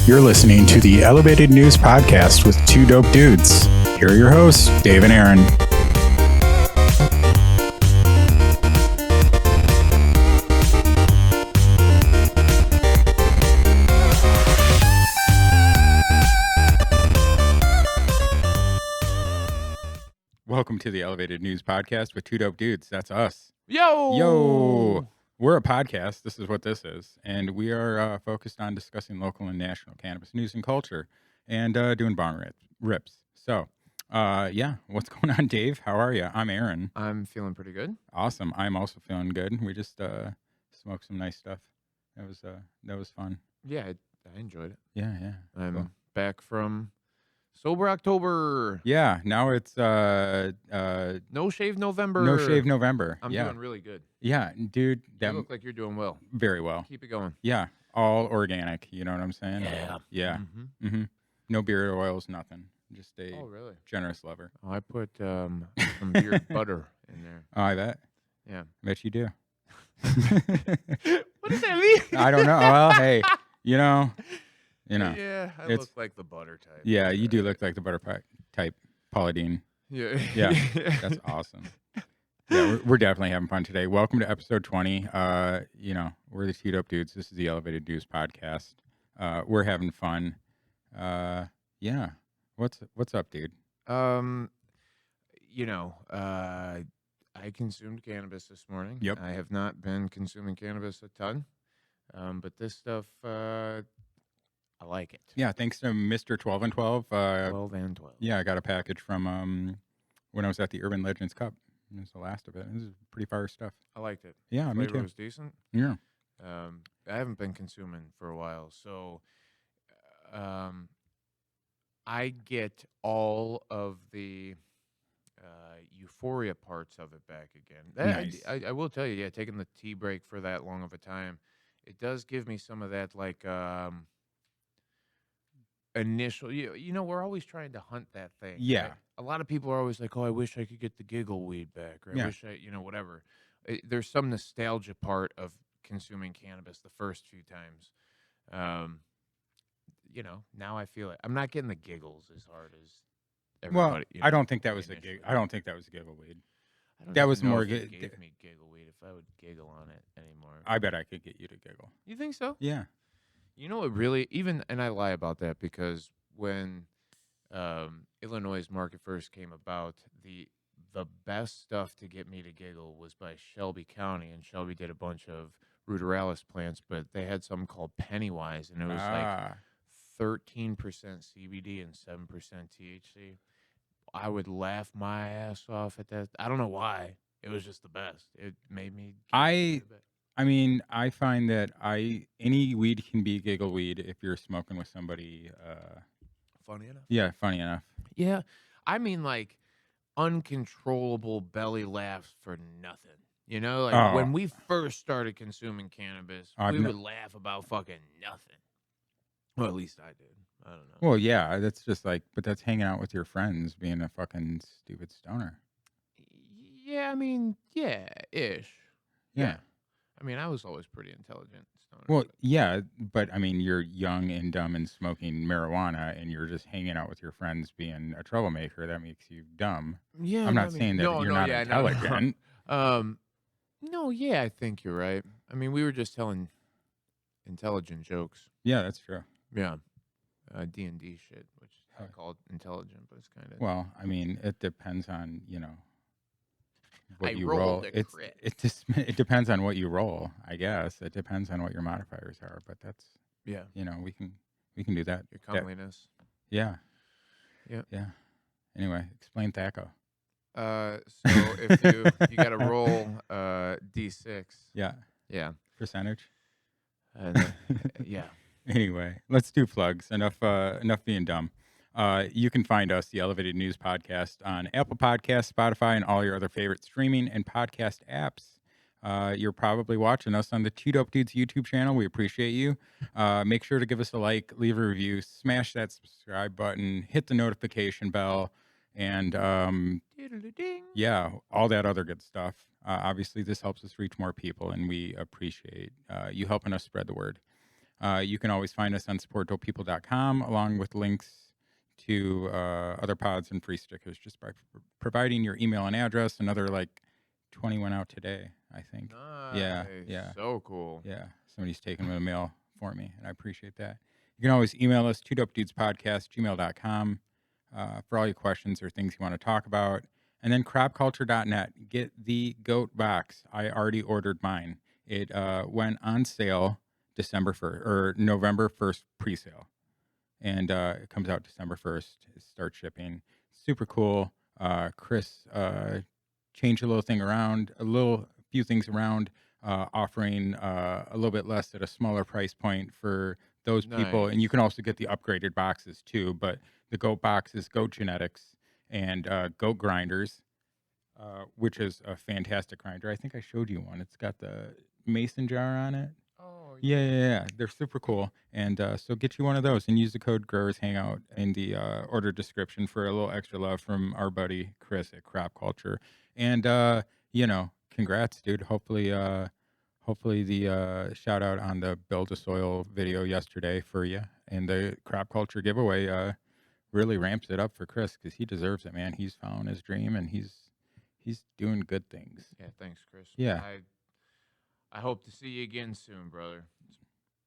You're listening to the Elevated News Podcast with two dope dudes. Here are your hosts, Dave and Aaron. Welcome to the Elevated News Podcast with two dope dudes. That's us. Yo! We're a podcast. This is what this is. And we are focused on discussing local and national cannabis news and culture and doing bong rips. So, what's going on, Dave? How are you? I'm Aaron. I'm feeling pretty good. Awesome. I'm also feeling good. We just smoked some nice stuff. That was fun. Yeah, I enjoyed it. Yeah. I'm Cool. back from Sober October. Yeah, now it's No Shave November. No Shave November. I'm doing really good. Yeah, dude, You look like you're doing well. very well. Keep it going. Yeah, all organic. You know what I'm saying? Yeah. Mm-hmm. No beard oils, nothing. Just a Oh, really? generous lover. Oh, I put some beard butter in there. Oh, I bet. Yeah. Bet you do. What does that mean? I don't know. Well, hey, you know. Yeah, I it's- look like the butter type. Yeah, you do look like the butter type, Paula Deen. Yeah. Yeah, that's awesome. Yeah, we're definitely having fun today. Welcome to episode 20. We're the Two Dope Dudes. This is the Elevated News Podcast. We're having fun. Yeah. What's up, dude? I consumed cannabis this morning. Yep. I have not been consuming cannabis a ton, but this stuff, I like it. Yeah, thanks to Mr. 12 and 12. 12 and 12. Yeah, I got a package from when I was at the Urban Legends Cup. It was the last of it. This is pretty fire stuff. I liked it. Yeah, me Flavor too. was decent. Yeah. I haven't been consuming for a while, so I get all of the euphoria parts of it back again. Nice. I will tell you, yeah, taking the tea break for that long of a time, it does give me some of that, like, initial, we're always trying to hunt that thing. Yeah. Right? A lot of people are always like, oh, I wish I could get the giggle weed back, or I Yeah. wish I, whatever. There's some nostalgia part of consuming cannabis the first few times. Now I feel it. I'm not getting the giggles as hard as everybody. Well, I don't think that was a initially. gig. I don't think that was a giggle weed. I don't that even was know more if it gi- gave me giggle weed if I would giggle on it anymore. I bet I could get you to giggle. You think so? Yeah. You know what really, and I lie about that because when Illinois' market first came about, the best stuff to get me to giggle was by Shelby County, and Shelby did a bunch of ruderalis plants, but they had something called Pennywise, and it was like 13% CBD and 7% THC. I would laugh my ass off at that. I don't know why. It was just the best. It made me giggle quite a bit. I mean, I find that any weed can be giggle weed if you're smoking with somebody. Funny enough. Yeah, funny enough. Yeah. I mean, like, uncontrollable belly laughs for nothing. When we first started consuming cannabis, we would laugh about fucking nothing. Well, at least I did. I don't know. Well, yeah, that's just like, but that's hanging out with your friends, being a fucking stupid stoner. Yeah, I mean, yeah, ish. Yeah. I mean, I was always pretty intelligent. Stoner, Well, but- yeah, but I mean, you're young and dumb and smoking marijuana, and you're just hanging out with your friends, being a troublemaker. That makes you dumb. Yeah, I'm not saying that you're not intelligent. No, yeah, I think you're right. I mean, we were just telling intelligent jokes. Yeah, that's true. Yeah. D&D shit, which I Oh. call intelligent, but it's kind of... Well, I mean, it depends on what I you rolled roll. a crit. It depends on what you roll, I guess. It depends on what your modifiers are, but that's Yeah. we can do that. Your comeliness. Yeah. Yep. Yeah. Anyway, explain Thaco. So if you got to roll D6. Yeah. Yeah. Percentage. Yeah. Anyway, let's do plugs. Enough being dumb. You can find us, the Elevated News Podcast, on Apple Podcasts, Spotify, and all your other favorite streaming and podcast apps. You're probably watching us on the Two Dope Dudes YouTube channel. We appreciate you. Make sure to give us a like, leave a review, smash that subscribe button, hit the notification bell, and yeah, all that other good stuff. Obviously, this helps us reach more people, and we appreciate you helping us spread the word. You can always find us on supportdopepeople.com along with links to other pods and free stickers just by providing your email and address. Another like 20 went out today, I think. Yeah, Nice. yeah, So cool. yeah. Somebody's taking the mail for me, and I appreciate that. You can always email us, twodopedudespodcast@gmail.com, for all your questions or things you want to talk about. And then cropculture.net. Get the goat box. I already ordered mine. It went on sale December 1st or November 1st pre-sale. And it comes out December 1st. It starts shipping. Super cool. Chris changed a little thing around, few things around, offering a little bit less at a smaller price point for those people. And you Nice. can also get the upgraded boxes too. But the goat box is goat genetics and goat grinders, which is a fantastic grinder. I think I showed you one. It's got the mason jar on it. Oh, Yeah, yeah. yeah, yeah. They're super cool. And so get you one of those and use the code Growers Hangout in the order description for a little extra love from our buddy Chris at Crop Culture. And congrats, dude. Hopefully the shout out on the Build a Soil video yesterday for you and the Crop Culture giveaway really ramps it up for Chris because he deserves it, man. He's found his dream and he's doing good things. Yeah, thanks, Chris. Yeah, I hope to see you again soon, brother. It's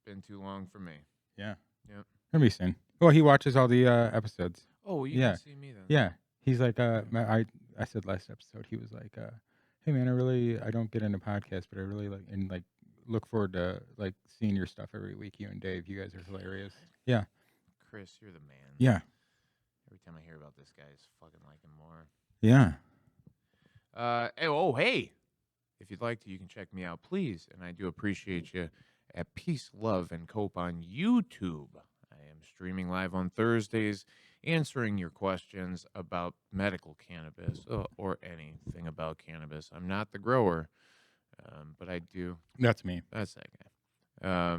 been too long for me. yeah. Yep. It'll be soon. Well, he watches all the episodes. Oh, you Yeah, can see me then. yeah. He's like, I said last episode, he was like, hey man, I don't get into podcasts, but I really look forward to like seeing your stuff every week. You and Dave, you guys are hilarious. Yeah, Chris, you're the man. yeah, Every time I hear about this guy, I just fucking like him more. yeah. Hey. If you'd like to, you can check me out, please. And I do appreciate you at Peace, Love, and Cope on YouTube. I am streaming live on Thursdays, answering your questions about medical cannabis or anything about cannabis. I'm not the grower, but I do. That's me. That's that guy.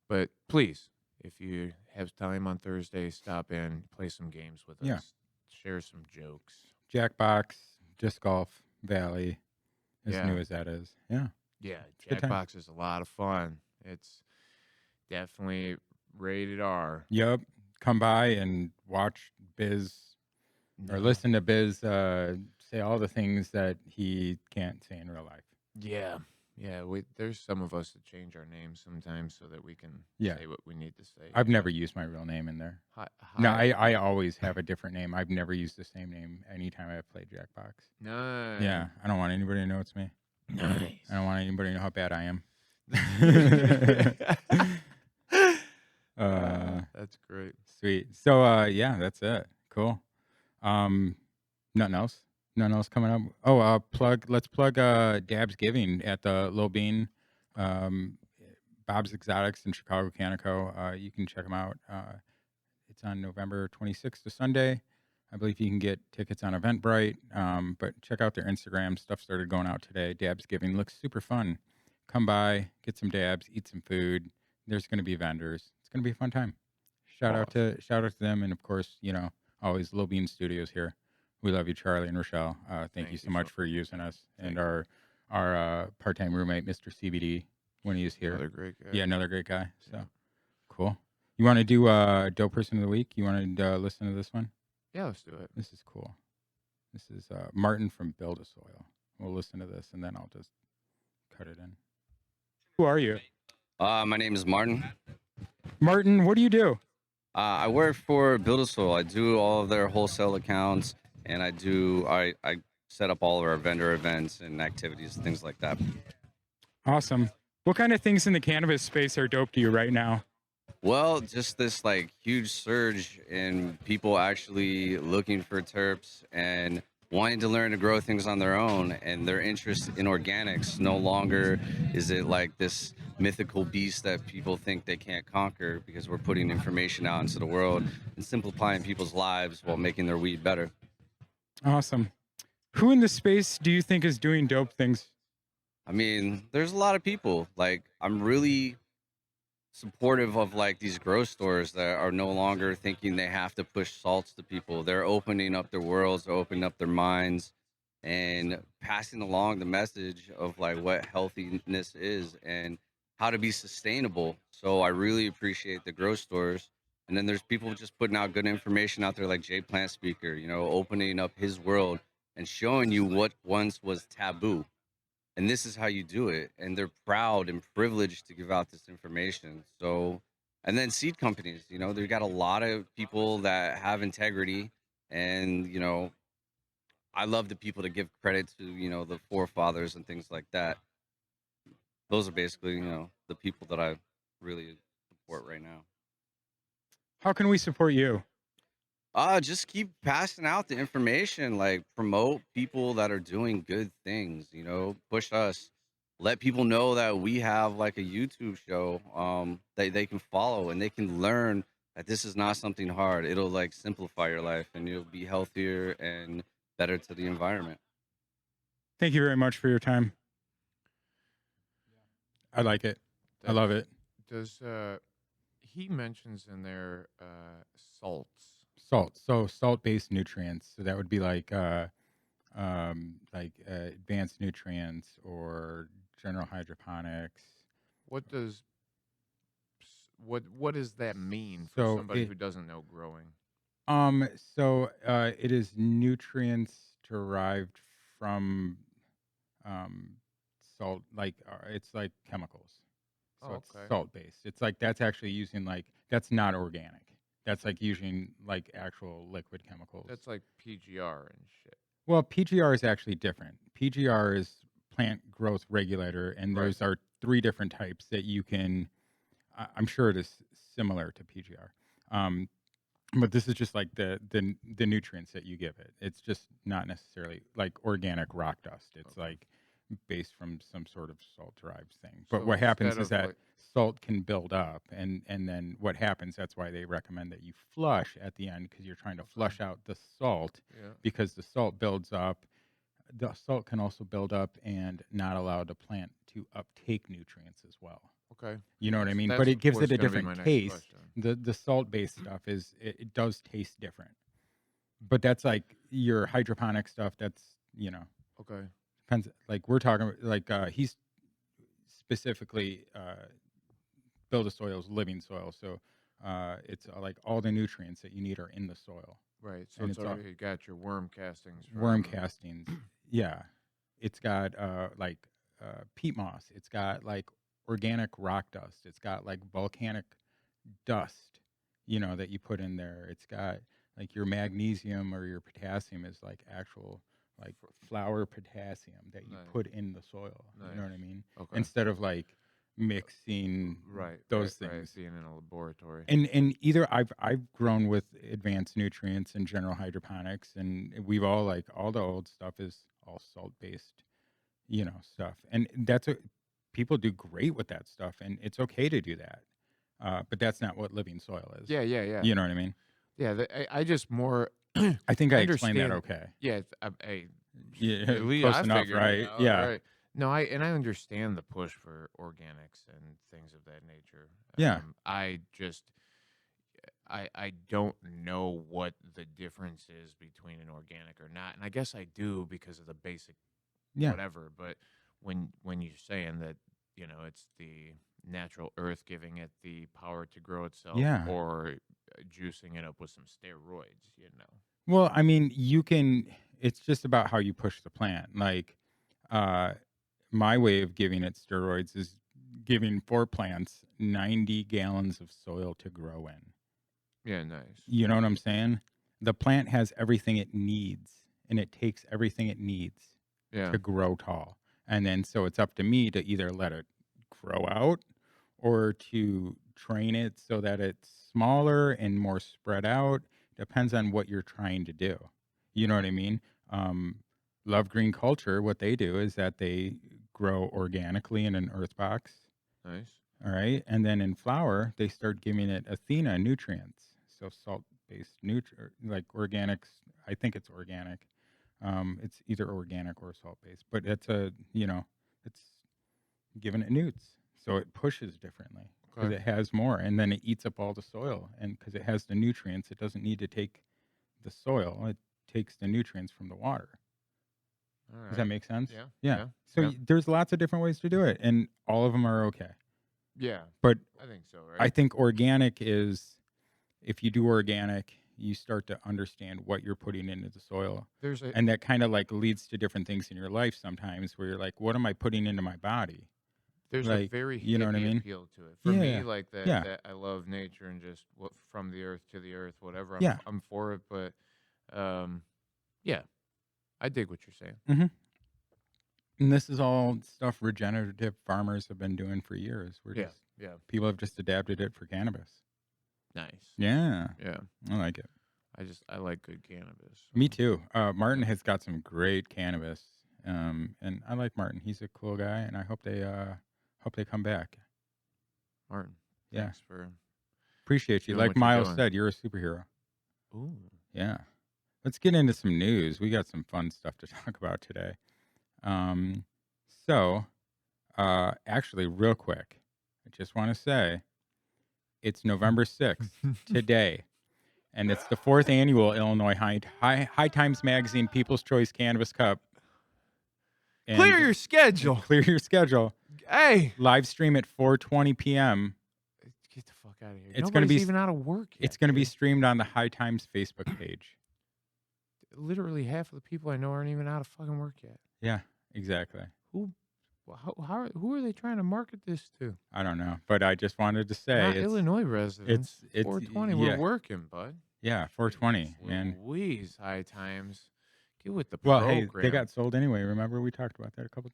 But please, if you have time on Thursday, stop in, play some games with Yeah. us, share some jokes. Jackbox, Disc Golf, Valley, as Yeah. new as that is. Yeah. Yeah, good time. Jackbox is a lot of fun. It's definitely rated R. Yep. Come by and watch Biz or No. listen to Biz say all the things that he can't say in real life. Yeah. Yeah, there's some of us that change our names sometimes so that we can Yeah. say what we need to say. I've never used my real name in there. Hi, No, I always have a different name. I've never used the same name anytime I've played Jackbox. Nice. Yeah. I don't want anybody to know it's me. Nice. I don't want anybody to know how bad I am. That's great. Sweet. So yeah, that's it. Cool. Nothing else? Nothing else coming up? Oh, let's plug Dab's Giving at the Lil Bean, Bob's Exotics in Chicago, Canico. You can check them out. It's on November 26th to Sunday. I believe you can get tickets on Eventbrite. But check out their Instagram. Stuff started going out today. Dab's Giving looks super fun. Come by, get some dabs, eat some food. There's going to be vendors. It's going to be a fun time. Shout out to them, and of course, always Lil Bean Studios here. We love you, Charlie and Rochelle. Thank you so much for using us, and our part-time roommate, Mr. CBD, when he's here. Another great guy. Yeah, another great guy. So cool. You want to do Dope Person of the Week? You want to listen to this one? Yeah, let's do it. This is cool. This is Martin from Build a Soil. We'll listen to this, and then I'll just cut it in. Who are you? My name is Martin. Martin, what do you do? I work for Build a Soil. I do all of their wholesale accounts, and I set up all of our vendor events and activities, things like that. Awesome. What kind of things in the cannabis space are dope to you right now? Well, just this huge surge in people actually looking for terps and wanting to learn to grow things on their own, and their interest in organics. No longer is it like this mythical beast that people think they can't conquer, because we're putting information out into the world and simplifying people's lives while making their weed better. Awesome. Who in the space do you think is doing dope things? I mean, there's a lot of people. I'm really supportive of these grow stores that are no longer thinking they have to push salts to people. They're opening up their worlds, they're opening up their minds, and passing along the message of what healthiness is. And how to be sustainable. So I really appreciate the grow stores. And then there's people just putting out good information out there, like Jay Plant Speaker, opening up his world and showing you what once was taboo. And this is how you do it. And they're proud and privileged to give out this information. So, and then seed companies, they've got a lot of people that have integrity. And, I love the people to give credit to, the forefathers and things like that. Those are basically, the people that I really support right now. How can we support you? Just keep passing out the information, like promote people that are doing good things, push us. Let people know that we have like a YouTube show that they can follow and they can learn that this is not something hard. It'll like simplify your life and you'll be healthier and better to the environment. Thank you very much for your time. I like it. I love it. Does he mentions in there salts? Salt. So salt-based nutrients. So that would be like advanced nutrients or general hydroponics. What does what does that mean for So somebody it who doesn't know growing? It is nutrients derived from salt, like it's like chemicals. So it's Okay. salt-based. It's like that's actually using that's not organic. That's like using like actual liquid chemicals. That's like PGR and shit. Well, PGR is actually different. PGR is plant growth regulator, and Right. those are 3 different types that you can. I'm sure it is similar to PGR, but this is just like the nutrients that you give it. It's just not necessarily like organic rock dust. It's Okay. like based from some sort of salt-derived thing. But So what happens instead is of, that like- salt can build up, and then what happens? That's why they recommend that you flush at the end because you're trying to flush out the salt Yeah. because the salt builds up. The salt can also build up and not allow the plant to uptake nutrients as well. Okay. You know what I mean? That's But it of gives course it a gonna be my different next taste. question. The salt-based stuff it does taste different. But that's like your hydroponic stuff. That's Okay. depends. Like we're talking like he's specifically build a soil is living soil. So it's like all the nutrients that you need are in the soil. Right. So And it's it's all already got your worm castings from worm castings. Yeah, it's got peat moss. It's got like organic rock dust. It's got like volcanic dust, that you put in there. It's got like your magnesium or your potassium is like actual like flour potassium that you Nice. put in the soil. You know what I Nice. mean? Okay. Instead of like mixing those things. Right, being in a laboratory. And either I've grown with advanced nutrients and general hydroponics, and we've all like all the old stuff is all salt based, stuff, and that's people do great with that stuff, and it's okay to do that, but that's not what living soil is. Yeah. You know what I mean? Yeah. I just more. I think I explained that understand- okay. Yeah. Yeah, At least close I enough, figured it right? out, Yeah. right. No, I understand the push for organics and things of that nature. Yeah. I just I don't know what the difference is between an organic or not, and I guess I do because of the basic Yeah. whatever. But when you're saying that it's the natural earth giving it the power to grow itself, Yeah. or juicing it up with some steroids, Well, I mean, it's just about how you push the plant. Like, my way of giving it steroids is giving 4 plants 90 gallons of soil to grow in. Yeah, nice. You know what I'm saying? The plant has everything it needs, and it takes everything it needs Yeah. to grow tall. And then so it's up to me to either let it grow out or to train it so that it's smaller and more spread out. Depends on what you're trying to do. You know what I mean? Love Green Culture, what they do is that they grow organically in an earth box. Nice. All right. And then in flower, they start giving it Athena nutrients. So salt-based like organics. I think it's organic. It's either organic or salt-based, but it's it's giving it newts. So it pushes differently because it has more, and then it eats up all the soil. And because it has the nutrients, it doesn't need to take the soil. It takes the nutrients from the water. All right. Does that make sense? Yeah. Yeah. So there's lots of different ways to do it, and all of them are okay. Yeah, But I think so, I right? think organic is, if you do organic, you start to understand what you're putting into the soil. There's a And that kind of like leads to different things in your life sometimes where you're like, what am I putting into my body? there's a Like, very you know what I hippie mean? appeal to it. For me, Yeah. like Yeah. that I love nature and just what from the earth to the earth, whatever. Yeah. I'm for it, but um, yeah, I dig what you're saying. hmm And this is all stuff regenerative farmers have been doing for years. Yeah, yeah, People have just adapted it for cannabis. nice. Yeah. Yeah, I like it. I like good cannabis. So, Me too. Martin yeah. has got some great cannabis. And I like Martin. He's a cool guy, and I hope they come back. Martin, Yeah. thanks for Appreciate you. doing Like what you're Miles doing. said, you're a superhero. Ooh, Yeah. Let's get into some news. We got some fun stuff to talk about today. Um, so, actually, real quick, I just want to say it's November 6th today, and it's the fourth annual Illinois High Times Magazine People's Choice Cannabis Cup. clear And your schedule. clear your schedule. Hey, Live stream at 4:20 p.m. get the fuck out of here. It's gonna Nobody's be even out of work yet. it's gonna be dude. streamed on the High Times Facebook page. Literally half of the people I know aren't even out of fucking work yet. Yeah, exactly. Who, who are they trying to market this to? I don't know, but I just wanted to say Not Illinois residents. it's 420. yeah, We're working, bud. 420, man. Louise, High Times. Get with the Well, program. hey, they got sold anyway. Remember we talked about that a couple.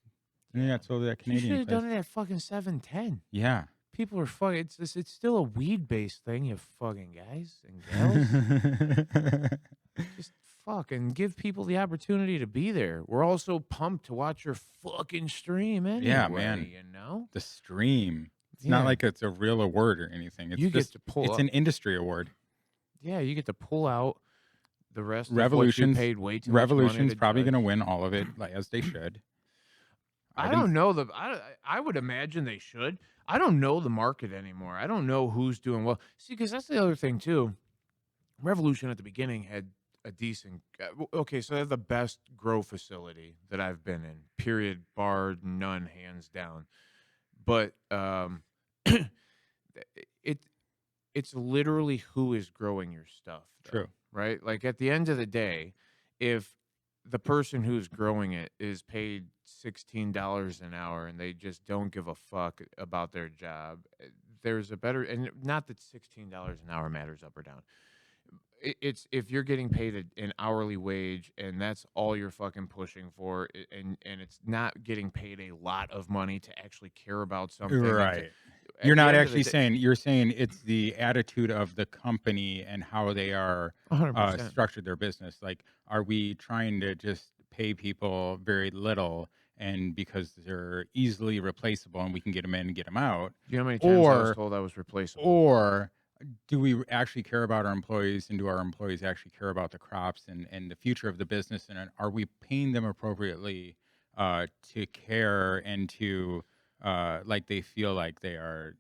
They got sold to that You should Canadian have place. done it at fucking 710. Yeah. People are fucking. It's still a weed based thing, you fucking guys and gals. Just fucking give people the opportunity to be there. We're all so pumped to watch your fucking stream anyway. Yeah, man. You know, The stream. It's Yeah. not like it's a real award or anything. It's You get just to pull it's up- an industry award. yeah, you get to pull out the rest Revolution's of what you paid way too Revolution's much money to probably judge. going to win all of it, like as they should. I don't know I would imagine they should. I don't know the market anymore. I don't know who's doing well. See, because that's the other thing too. Revolution at the beginning had a decent. Okay, so they have the best grow facility that I've been in. Period. Bar none. Hands down. But it's literally who is growing your stuff. Though, True. right? Like at the end of the day, if the person who's growing it is paid $16 an hour and they just don't give a fuck about their job, there's a better, and not that $16 an hour matters up or down. It's if you're getting paid an hourly wage and that's all you're fucking pushing for, and it's not getting paid a lot of money to actually care about something. Right. You're not actually saying, you're saying it's the attitude of the company and how they are 100%. structured their business. Like, are we trying to just pay people very little and because they're easily replaceable and we can get them in and get them out? Do you know how many times I was told I was replaceable? Or do we actually care about our employees, and do our employees actually care about the crops and the future of the business? And are we paying them appropriately to care and to like they feel like they are,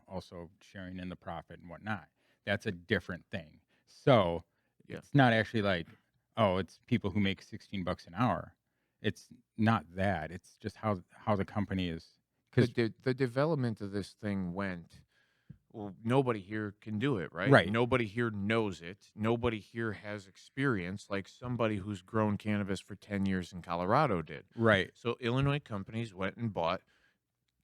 also sharing in the profit and whatnot? That's a different thing. So Yeah. it's not actually like, oh, it's people who make $16 an hour. It's not that. It's just how the company is. Because The development of this thing went. Well, nobody here can do it, right? Right. Nobody here knows it. Nobody here has experience like somebody who's grown cannabis for 10 years in Colorado did. right. So Illinois companies went and bought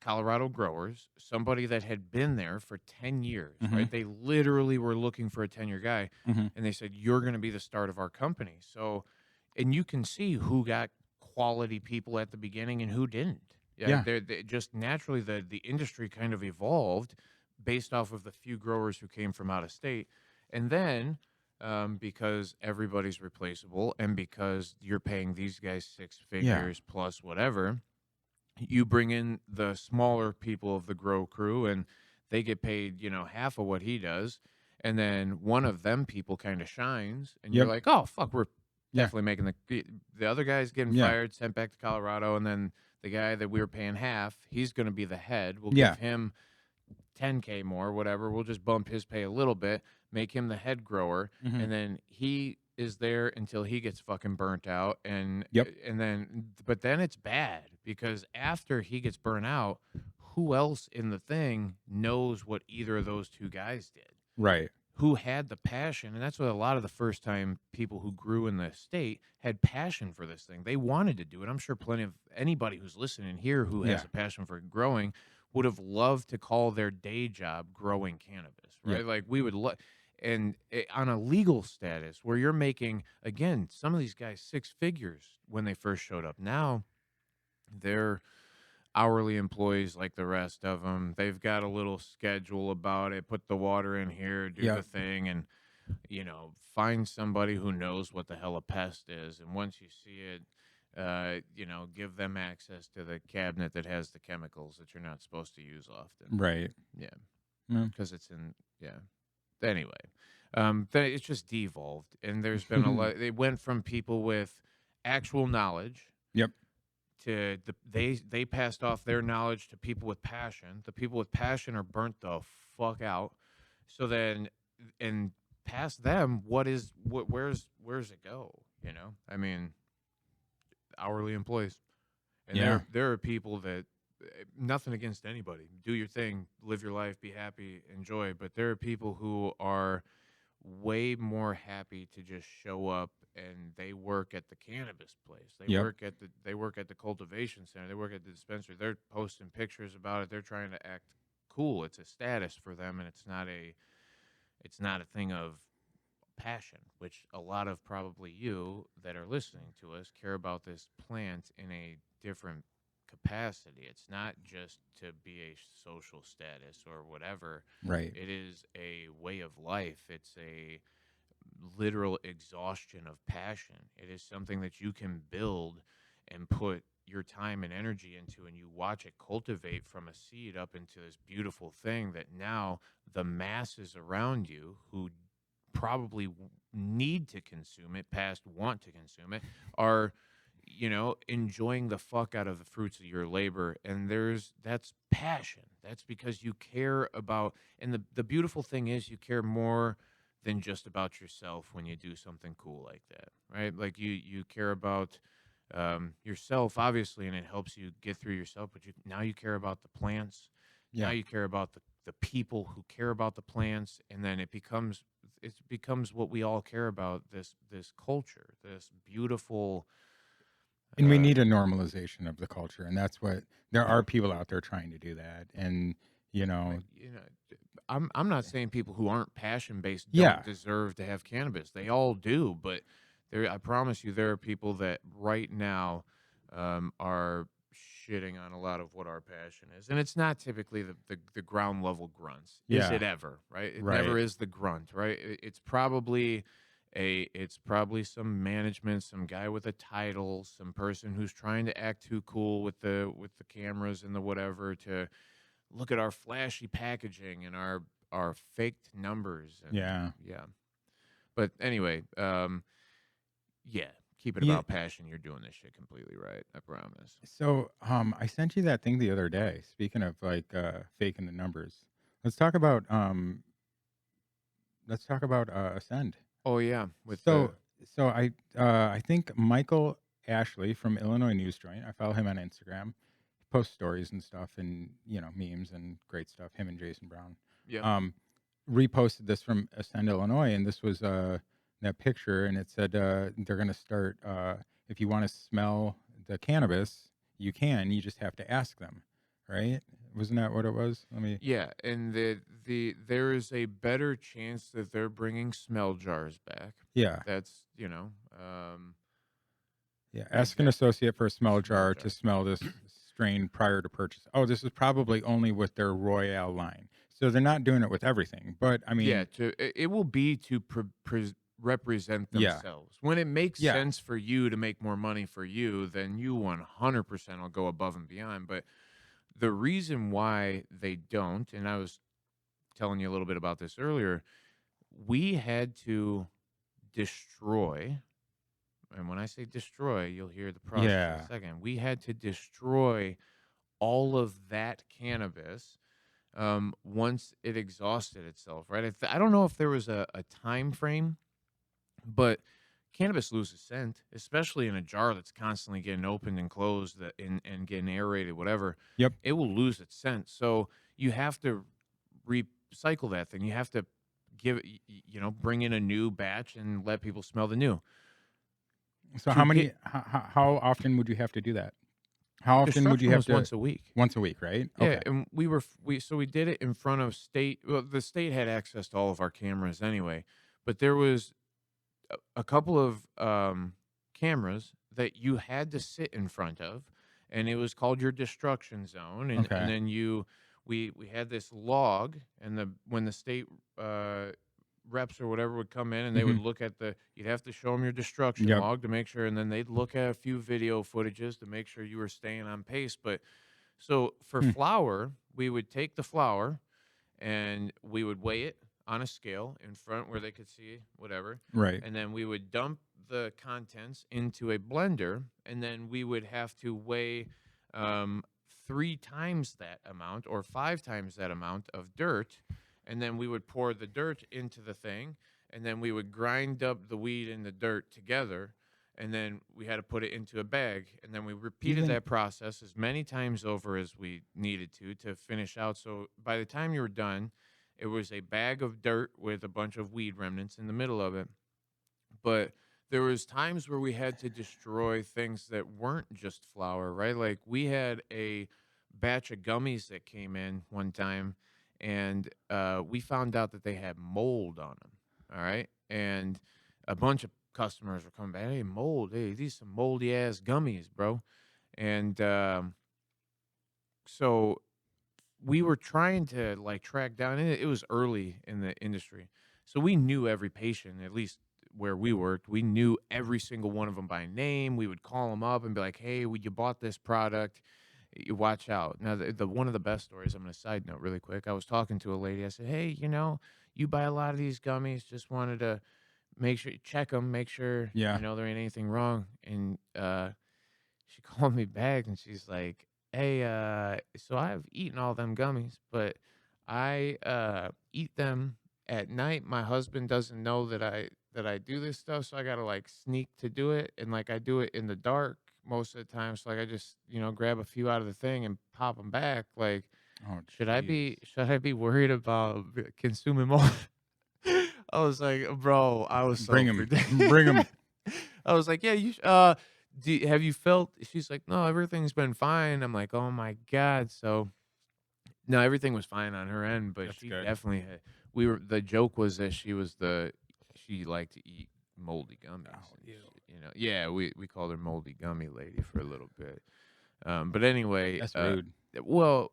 Colorado growers, somebody that had been there for 10 years, right? They literally were looking for a 10-year guy, and they said, you're going to be the start of our company. So, and you can see who got quality people at the beginning and who didn't. Yeah. They just naturally, the industry kind of evolved based off of the few growers who came from out of state. And then because everybody's replaceable and because you're paying these guys 6 figures plus whatever, you bring in the smaller people of the grow crew and they get paid, half of what he does. And then one of them people kind of shines and you're like, oh, fuck, we're definitely making the other guy's getting fired, sent back to Colorado. And then the guy that we were paying half, he's going to be the head. We'll give him $10K more, whatever. We'll just bump his pay a little bit, make him the head grower. And then he is there until he gets fucking burnt out. And then, but then it's bad because after he gets burnt out, who else in the thing knows what either of those two guys did? Right. Who had the passion? And that's what a lot of the first time people who grew in the state had passion for this thing. They wanted to do it. I'm sure plenty of anybody who's listening here who has Yeah. a passion for growing would have loved to call their day job growing cannabis, right? Yep. Like we would and on a legal status where you're making, again, some of these guys 6 figures when they first showed up. Now they're hourly employees like the rest of them. They've got a little schedule about it. Put the water in here, do the Yep. thing, and find somebody who knows what the hell a pest is. And once you see it, give them access to the cabinet that has the chemicals that you're not supposed to use often. Right. Yeah, Mm. because it's in. Yeah. Anyway, then it's just devolved, and there's been a lot. They went from people with actual knowledge. Yep. They passed off their knowledge to people with passion. The people with passion are burnt the fuck out. So then, and past them, where's it go? I mean, hourly employees, and Yeah. there are people that, nothing against anybody, do your thing, live your life, be happy, enjoy. But there are people who are way more happy to just show up, and they work at the cannabis place. Yep. They work at the cultivation center. They work at the dispensary. They're posting pictures about it. They're trying to act cool. It's a status for them, and it's not a thing of passion, which a lot of probably you that are listening to us care about this plant in a different capacity. It's not just to be a social status or whatever. Right. It is a way of life. It's a literal exhaustion of passion. It is something that you can build and put your time and energy into, and you watch it cultivate from a seed up into this beautiful thing that now the masses around you who probably need to consume it, past want to consume it, are enjoying the fuck out of the fruits of your labor. And that's passion. That's because you care about, and the beautiful thing is you care more than just about yourself when you do something cool like that, right? Like you care about yourself, obviously, and it helps you get through yourself, but now you care about the plants. Yeah. Now you care about the people who care about the plants, and then it becomes what we all care about, this culture, this beautiful. And we need a normalization of the culture, and that's what there are people out there trying to do that. And I'm not saying people who aren't passion based Yeah. don't deserve to have cannabis. They all do, but I promise you, there are people that right now are shitting on a lot of what our passion is, and it's not typically the ground level grunts. Is Yeah. it ever? Right? It Right. never is the grunt. Right? It's probably some management, some guy with a title, some person who's trying to act too cool with the cameras and the whatever, to look at our flashy packaging and our faked numbers. And Yeah. But anyway, keep it Yeah. about passion. You're doing this shit completely right. I promise. So, I sent you that thing the other day. Speaking of like faking the numbers, let's talk about Ascend. Oh yeah, So I think Michael Ashley from Illinois News Joint. I follow him on Instagram. He posts stories and stuff, and memes and great stuff. Him and Jason Brown. Reposted this from Ascend, Illinois, and this was that picture, and it said they're going to start. If you want to smell the cannabis, you can. You just have to ask them, right? Wasn't that what it was? Yeah, and there is a better chance that they're bringing smell jars back. Yeah. That's Yeah, ask an associate for a smell Smell jar jar. to smell this strain prior to purchase. Oh, this is probably only with their Royale line. So they're not doing it with everything. But I mean, it will be to represent Yeah. themselves. When it makes Yeah. sense for you to make more money for you, then you 100% will go above and beyond. But the reason why they don't, and I was telling you a little bit about this earlier, we had to destroy, and when I say destroy, you'll hear the process in Yeah. a second. We had to destroy all of that cannabis once it exhausted itself, right? I don't know if there was a time frame, but cannabis loses scent, especially in a jar that's constantly getting opened and closed and getting aerated, whatever. Yep. It will lose its scent. So you have to recycle that thing. You have to bring in a new batch and let people smell the new. So To get how often would you have to do that? How often would you construction have was to? once a week. Once a week, right? Yeah, Okay. and we did it in front of state. Well, the state had access to all of our cameras anyway, but there was a couple of cameras that you had to sit in front of, and it was called your destruction zone. And Okay. then we had this log, and when the state reps or whatever would come in, and they would Mhm. look at you'd have to show them your destruction Yep. log to make sure, and then they'd look at a few video footages to make sure you were staying on pace. But so for Hmm. flour, we would take the flour and we would weigh it on a scale in front where they could see whatever. Right. And then we would dump the contents into a blender, and then we would have to weigh 3 times that amount or 5 times that amount of dirt. And then we would pour the dirt into the thing, and then we would grind up the weed and the dirt together. And then we had to put it into a bag, and then we repeated Even that process as many times over as we needed to finish out. So by the time you were done, it was a bag of dirt with a bunch of weed remnants in the middle of it. But there was times where we had to destroy things that weren't just flour, right? Like we had a batch of gummies that came in one time, and we found out that they had mold on them. All right, and a bunch of customers were coming back. Hey, mold! Hey, these some moldy ass gummies, bro. And so we were trying to like track down, and it was early in the industry, so we knew every patient, at least where we worked. We knew every single one of them by name. We would call them up and be like, hey, you bought this product, you watch out. Now the one of the best stories, I'm going to side note really quick. I was talking to a lady. I said, hey, you buy a lot of these gummies, just wanted to make sure you check them, make sure yeah. there ain't anything wrong. And she called me back and she's like, hey, so I've eaten all them gummies, but I eat them at night. My husband doesn't know that I do this stuff, so I gotta like sneak to do it, and like I do it in the dark most of the time. So like I just grab a few out of the thing and pop them back. Like, Oh, should jeez. I be worried about consuming more? I was like, bro, I was Bring so him. Bring him. I was like, yeah, have you felt? She's like, no, everything's been fine. I'm like, oh my god. So no, everything was fine on her end, but That's she good. definitely had. The joke was that she liked to eat moldy gummies. Oh, And ew. yeah, we called her moldy gummy lady for a little bit. But anyway, That's rude. well,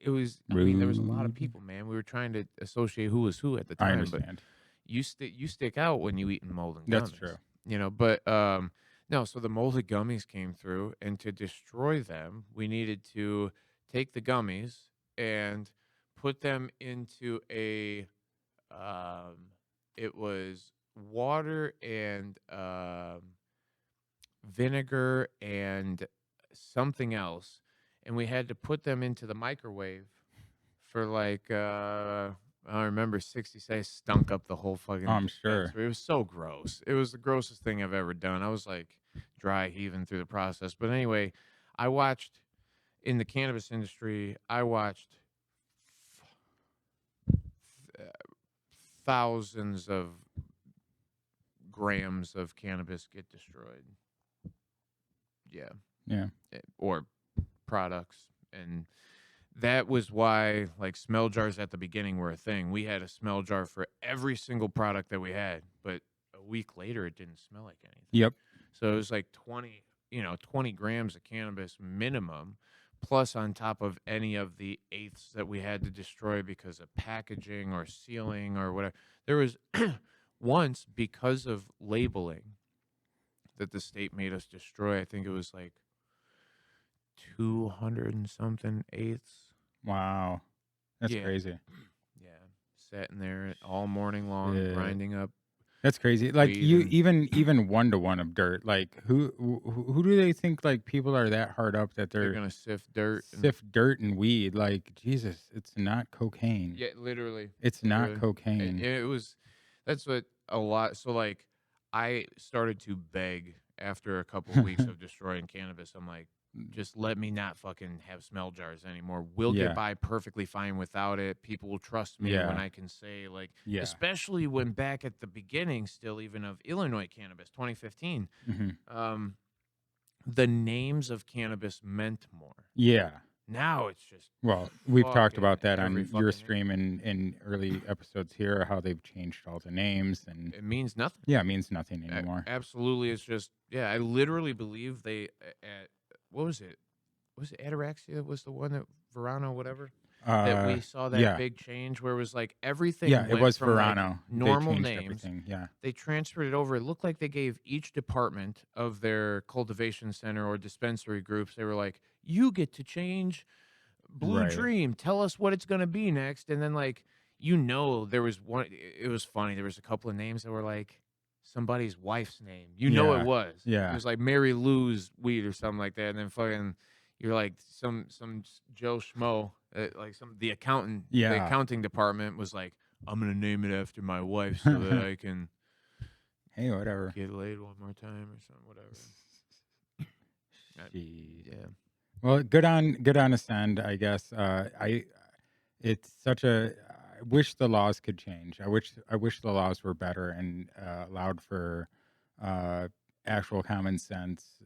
it was. I mean, there was a lot of Rude. people, man. We were trying to associate who was who at the I time, but understand. you stick out when you eating molded That's gummies. true. But no, so the molded gummies came through, and to destroy them, we needed to take the gummies and put them into it was water and vinegar and something else, and we had to put them into the microwave for like I don't remember 60 seconds. Stunk up the whole fucking I'm sure. dispensary. It was so gross. It was the grossest thing I've ever done. I was like dry heaving through the process. But anyway, I watched in the cannabis industry. I watched thousands of grams of cannabis get destroyed. Yeah, Yeah. or products. And that was why like smell jars at the beginning were a thing. We had a smell jar for every single product that we had, but a week later it didn't smell like anything. Yep. So it was like 20 grams of cannabis minimum, plus on top of any of the eighths that we had to destroy because of packaging or sealing or whatever. There was once, because of labeling, that the state made us destroy. I think it was like 200 and something eighths. Wow. That's Yeah. crazy. Yeah, sitting there all morning long, Yeah. grinding up. That's crazy. Like Weed you, and- even 1-to-1 of dirt. Like who do they think like people are that hard up that They're they're gonna sift dirt. sift dirt and weed? Like Jesus, it's not cocaine. Yeah, literally. It's not Literally. cocaine. It was. That's what a lot. So like, I started to beg after a couple of weeks of destroying cannabis. I'm like, just let me not fucking have smell jars anymore. We'll get Yeah. by perfectly fine without it. People will trust me when Yeah. I can say, like, Yeah. especially when back at the beginning, still even of Illinois cannabis, 2015, Mhm. the names of cannabis meant more. Yeah. Now it's just Well, we've talked fucking about that every on your fucking name. stream in early episodes here, how they've changed all the names, and It means nothing. yeah, it means nothing anymore. Absolutely, it's just I literally believe they at what was it? Was it Ataraxia was the one that Verano whatever that we saw that Yeah. big change where it was like everything Yeah, it went was from like Verano. They normal changed names. everything. Yeah. They transferred it over. It looked like they gave each department of their cultivation center or dispensary groups. They were like, "You get to change Blue Right. Dream. Tell us what it's gonna be next." And then like there was one. It was funny. There was a couple of names that were like somebody's wife's name. It Yeah. was. It Yeah. was like Mary Lou's weed or something like that. And then fucking you're like some Joe Schmo, like the accountant. The Yeah. accounting department was like, I'm gonna name it after my wife so that I can Hey, whatever. get laid one more time or something. Whatever. Jeez. Yeah. Well, good on Ascend, I guess. It's such a. I wish the laws could change. I wish the laws were better and allowed for uh, actual common sense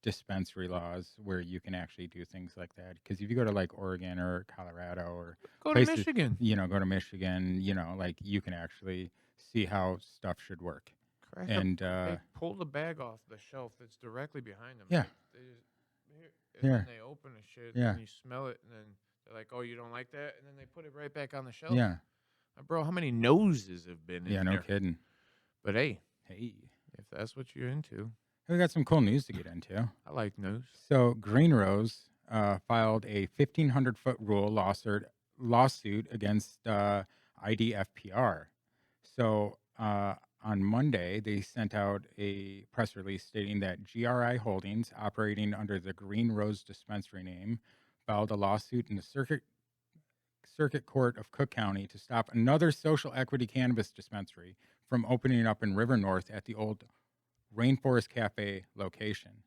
dispensary laws where you can actually do things like that. Because if you go to like Oregon or Colorado or Go to places, Michigan. go to Michigan, like you can actually see how stuff should work. And They pull the bag off the shelf that's directly behind them. Yeah. Like, they just, and Yeah. then they open the shit, Yeah. and you smell it, and then they're like, "Oh, you don't like that?" And then they put it right back on the shelf. Yeah. Bro, how many noses have been Yeah, in no there? kidding. But hey, Hey. if that's what you're into, We got some cool news to get into. I like news. So Green Rose filed a 1,500-foot rule lawsuit against IDFPR. So on Monday, they sent out a press release stating that GRI Holdings, operating under the Green Rose dispensary name, filed a lawsuit in the Circuit Court of Cook County to stop another social equity cannabis dispensary from opening up in River North at the old Rainforest Café location.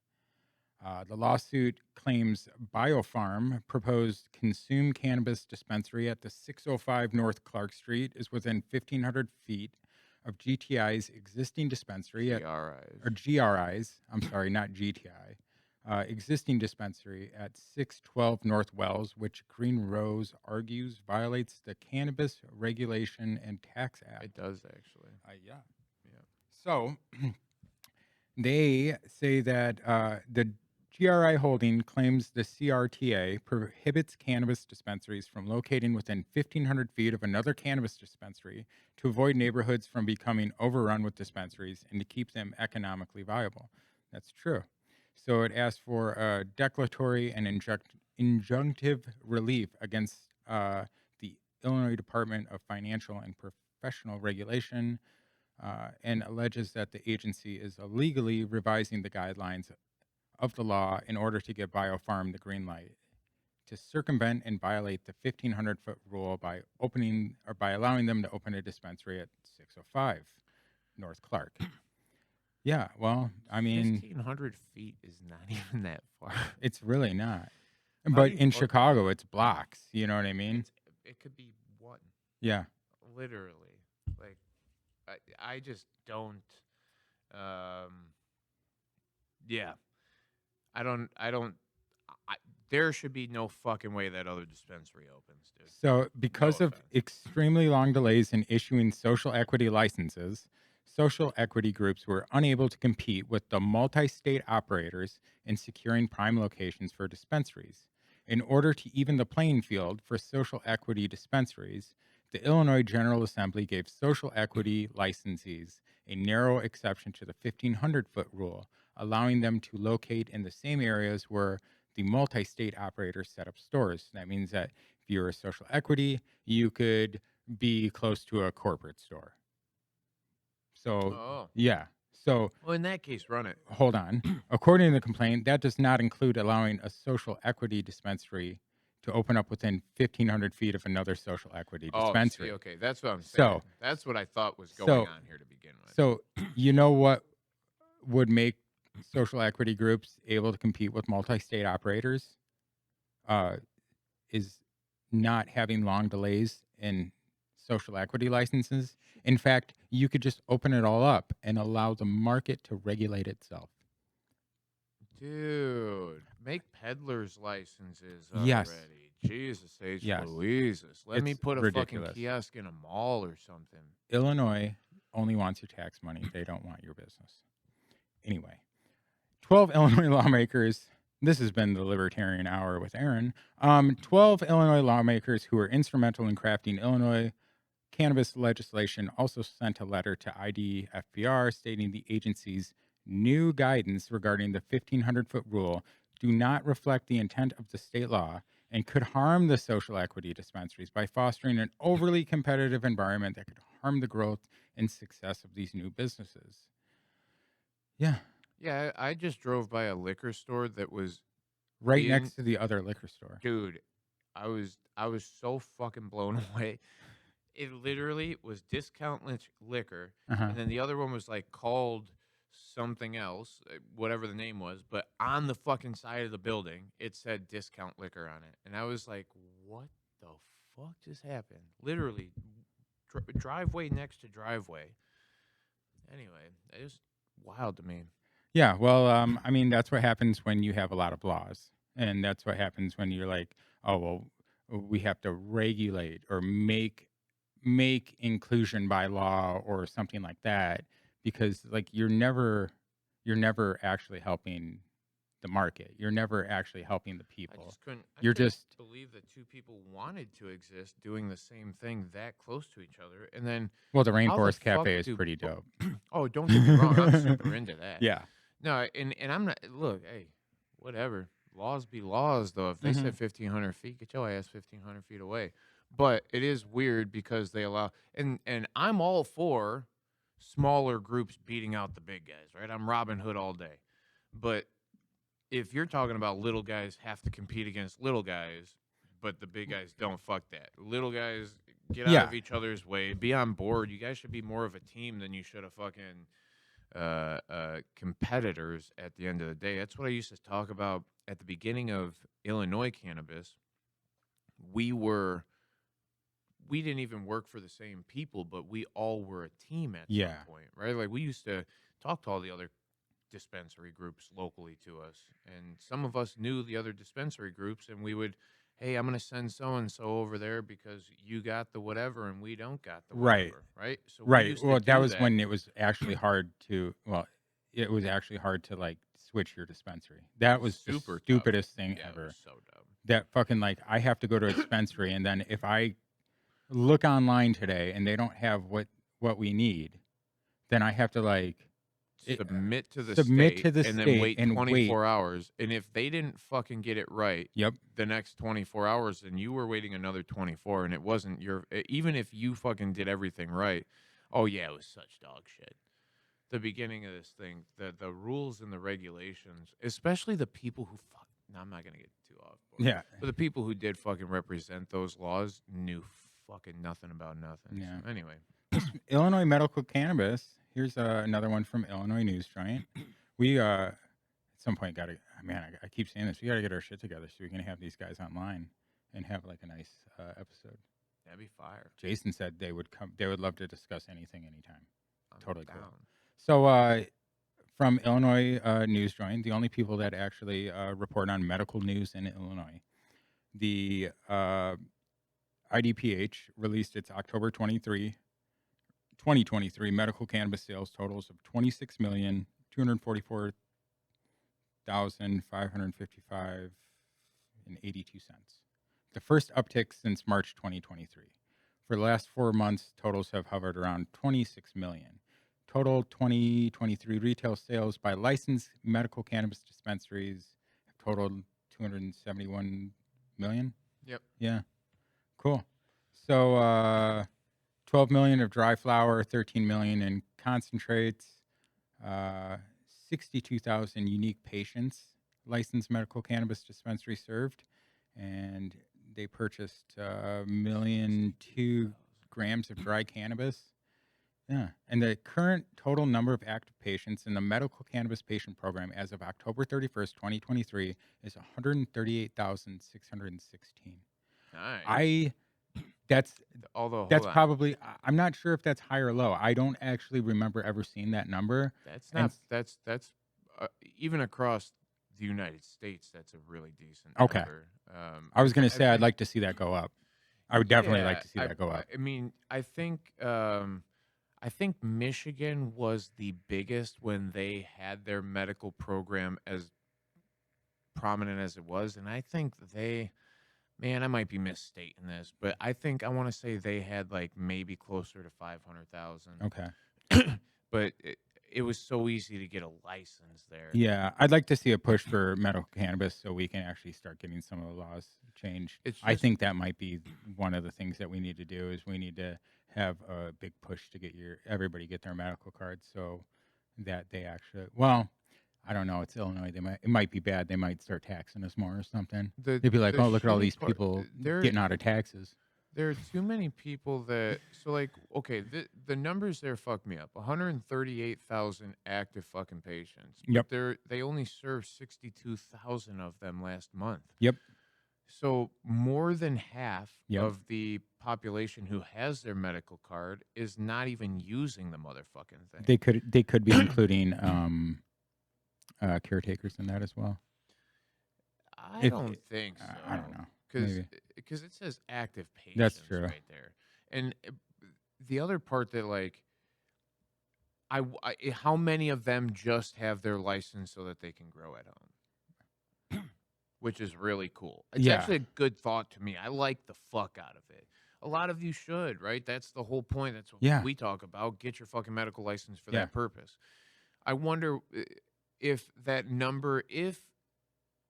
The lawsuit claims BioPharm proposed consume cannabis dispensary at the 605 North Clark Street is within 1,500 feet of GTI's existing dispensary GRI's. I'm sorry, not GTI. Existing dispensary at 612 North Wells, which Green Rose argues violates the Cannabis Regulation and Tax Act. It does actually. Yeah. So they say that the GRI holding claims the CRTA prohibits cannabis dispensaries from locating within 1,500 feet of another cannabis dispensary to avoid neighborhoods from becoming overrun with dispensaries and to keep them economically viable. That's true. So it asks for a declaratory and injunctive relief against the Illinois Department of Financial and Professional Regulation and alleges that the agency is illegally revising the guidelines of the law in order to give BioPharm the green light to circumvent and violate the 1,500-foot rule by allowing them to open a dispensary at 605 North Clark. Yeah, well, I mean, 1,500 feet is not even that far. it's really not. How But do you in fucking- Chicago, it's blocks. You know what I mean? It could be one. Yeah. Literally. Like, I just don't. Yeah. There should be no fucking way that other dispensary opens, dude. So, because No of offense. extremely long delays in issuing social equity licenses, social equity groups were unable to compete with the multi-state operators in securing prime locations for dispensaries. In order to even the playing field for social equity dispensaries, the Illinois General Assembly gave social equity licensees a narrow exception to the 1,500-foot rule, allowing them to locate in the same areas where the multi-state operators set up stores. That means that if you're a social equity, you could be close to a corporate store. So, yeah. So, well, in that case, run it. Hold on. According to the complaint, that does not include allowing a social equity dispensary to open up within 1,500 feet of another social equity Oh, dispensary. see, okay, that's what I'm saying. So, That's what I thought was going so, on here to begin with. so you know what would make social equity groups able to compete with multi-state operators? Is not having long delays in social equity licenses. In fact, you could just open it all up and allow the market to regulate itself. Dude, make peddlers licenses Yes. already. Jesus H. Yes. Louises. Let me It's put a ridiculous. fucking kiosk in a mall or something. Illinois only wants your tax money. They don't want your business. Anyway, 12 Illinois lawmakers. This has been the Libertarian Hour with Aaron. 12 Illinois lawmakers who were instrumental in crafting Illinois cannabis legislation also sent a letter to IDFPR stating the agency's new guidance regarding the 1,500-foot rule do not reflect the intent of the state law and could harm the social equity dispensaries by fostering an overly competitive environment that could harm the growth and success of these new businesses. Yeah. Yeah, I just drove by a liquor store that was Right next to the other liquor store. Dude, I was so fucking blown away. It literally was discount liquor, and then the other one was like called something else, whatever the name was. But on the fucking side of the building, it said discount liquor on it, and I was like, "What the fuck just happened?" Literally, driveway next to driveway. Anyway, it was wild to me. Yeah, well, I mean, that's what happens when you have a lot of laws. And that's what happens when you're like, oh, well, we have to regulate or make inclusion by law or something like that, because like you're never actually helping the market. You're never actually helping the I people. just couldn't. You're couldn't just believe that two people wanted to exist doing the same thing that close to each other, and then well, the how the Rainforest fuck Cafe is do? pretty dope. Oh, don't get me wrong. I'm super into that. Yeah. No, and I'm not. Look, hey, whatever. Laws be laws, though. If they said 1,500 feet, get your ass 1,500 feet away. But it is weird because they allow, and I'm all for smaller groups beating out the big guys, right? I'm Robin Hood all day. But if you're talking about little guys have to compete against little guys, but the big guys don't, fuck that. Little guys get out of each other's way. Be on board. You guys should be more of a team than you should have fucking competitors at the end of the day. That's what I used to talk about at the beginning of Illinois cannabis. We didn't even work for the same people, but we all were a team at some point, right? Like we used to talk to all the other dispensary groups locally to us, and some of us knew the other dispensary groups, and we would, hey, I'm going to send so-and-so over there because you got the whatever and we don't got the whatever, right? So we used Well, to that do was when it was actually hard to, it was actually hard to like switch your dispensary. That was Super the stupidest thing Yeah, ever. it was so dumb. That fucking like, I have to go to a dispensary, and then if I look online today and they don't have what we need, then I have to like submit to the submit state to the and then state wait and 24 hours. And if they didn't fucking get it right Yep. the next 24 hours, then you were waiting another 24, and it wasn't even if you fucking did everything right. Oh yeah, it was such dog shit. The beginning of this thing, the rules and the regulations, especially the people who no, I'm not gonna get too off. But the people who did fucking represent those laws knew fucking nothing about nothing. Yeah. So anyway, Illinois medical cannabis. Here's another one from Illinois News Joint. We at some point got to. Man, I keep saying this. We got to get our shit together so we can have these guys online and have like a nice episode. that'd be fire. Jason said they would come. They would love to discuss anything, anytime. I'm Totally down. cool. So from Illinois News Joint, the only people that actually report on medical news in Illinois, the IDPH released its October 2023 medical cannabis sales totals of 26,244,555.82. The first uptick since March 2023. For the last 4 months, totals have hovered around 26 million. Total 2023 retail sales by licensed medical cannabis dispensaries have totaled 271 million. Yep. Yeah. Cool. So 12 million of dry flower, 13 million in concentrates, 62,000 unique patients licensed medical cannabis dispensary served, and they purchased 1,000,002 grams of dry cannabis. Yeah, and the current total number of active patients in the medical cannabis patient program as of October 31st, 2023 is 138,616. Nice. I that's Although, that's hold on, probably I'm not sure if that's high or low. I don't actually remember ever seeing that number. that's And not that's even across the United States, that's a really decent okay, number. I was going to I say I'd think, like to see that go up. I would definitely like yeah, to see that go up. I mean, I think Michigan was the biggest when they had their medical program as prominent as it was, and I think man, I might be misstating this, but I think I want to say they had like maybe closer to 500,000. Okay. But it was so easy to get a license there. Yeah, I'd like to see a push for medical cannabis so we can actually start getting some of the laws changed. It's I just think that might be one of the things that we need to do is we need to have a big push to get everybody get their medical cards so that they actually I don't know, it's Illinois. It might be bad. They might start taxing us more or something. They'd be like, the "Oh, look at all shitty these part. people There getting out of taxes." there are too many people that like okay, the numbers there fuck me up. 138,000 active fucking patients. Yep. But they only served 62,000 of them last month. Yep. So more than half Yep. of the population who has their medical card is not even using the motherfucking thing. They could be including caretakers in that as well. I don't think so. I don't know. Because it says active patients That's true. right there. And the other part that like how many of them just have their license so that they can grow at home? Which is really cool. It's Yeah. actually a good thought to me. I like the fuck out of it. A lot of you should, right? That's the whole point. That's what Yeah. we talk about. Get your fucking medical license for Yeah. that purpose. I wonder if that number, if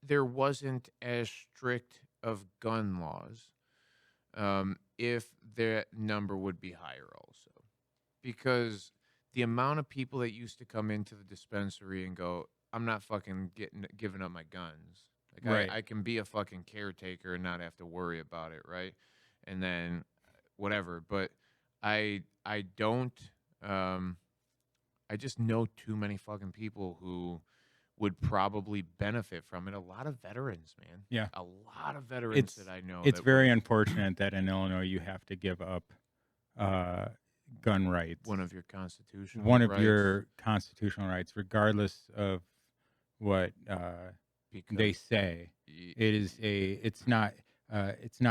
there wasn't as strict of gun laws, if that number would be higher also. Because the amount of people that used to come into the dispensary and go, I'm not fucking giving up my guns. Like Right. I can be a fucking caretaker and not have to worry about it, right? And then whatever. But I don't I just know too many fucking people who would probably benefit from it. A lot of veterans, man. Yeah. A lot of veterans that I know. It's that very would- unfortunate that in Illinois you have to give up gun rights. one of your constitutional One of rights, your constitutional rights, regardless of what because they say. y- It's not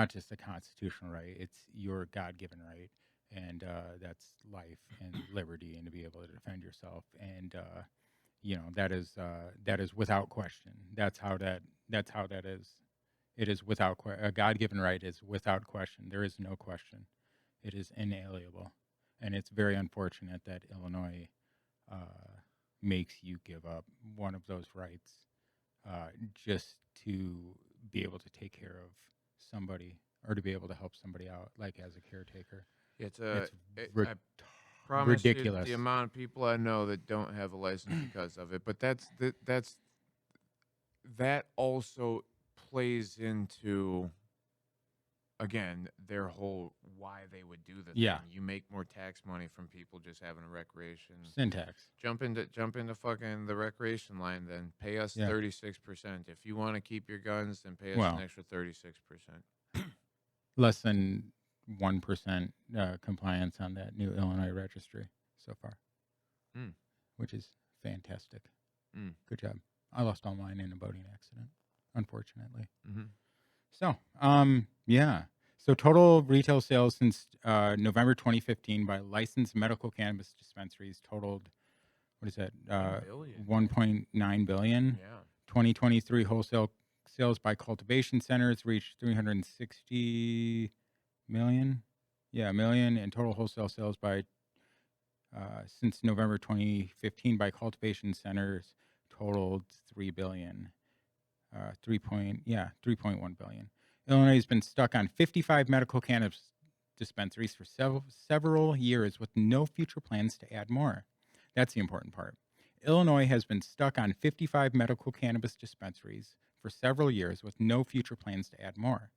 just a constitutional right. It's your God-given right, and that's life and liberty, and to be able to defend yourself. And that is without question. That's how that is. It is without a God-given right is without question. There is no question. It is inalienable, and it's very unfortunate that Illinois makes you give up one of those rights just to be able to take care of somebody or to be able to help somebody out, like as a caretaker. it's ri- I promise you ridiculous. the amount of people I know that don't have a license because of it. But that also plays into again their whole why they would do the Yeah. thing. You make more tax money from people just having a recreation. Syntax. Jump into fucking the recreation line, then pay us Yeah. 36%. If you want to keep your guns, then pay us Well. an extra 36%. Less than 1% compliance on that new Illinois registry so far, Mm. which is fantastic. Mm. Good job. I lost all mine in a boating accident, unfortunately. Mm-hmm. So, yeah. So total retail sales since November 2015 by licensed medical cannabis dispensaries totaled, what is that? 1.9 billion. Yeah. 2023 wholesale sales by cultivation centers reached 360 million. Yeah, million. And total wholesale sales by since November 2015 by cultivation centers totaled 3 billion. 3.1 billion. Illinois has been stuck on 55 medical cannabis dispensaries for several years with no future plans to add more. That's the important part. Illinois has been stuck on 55 medical cannabis dispensaries for several years with no future plans to add more.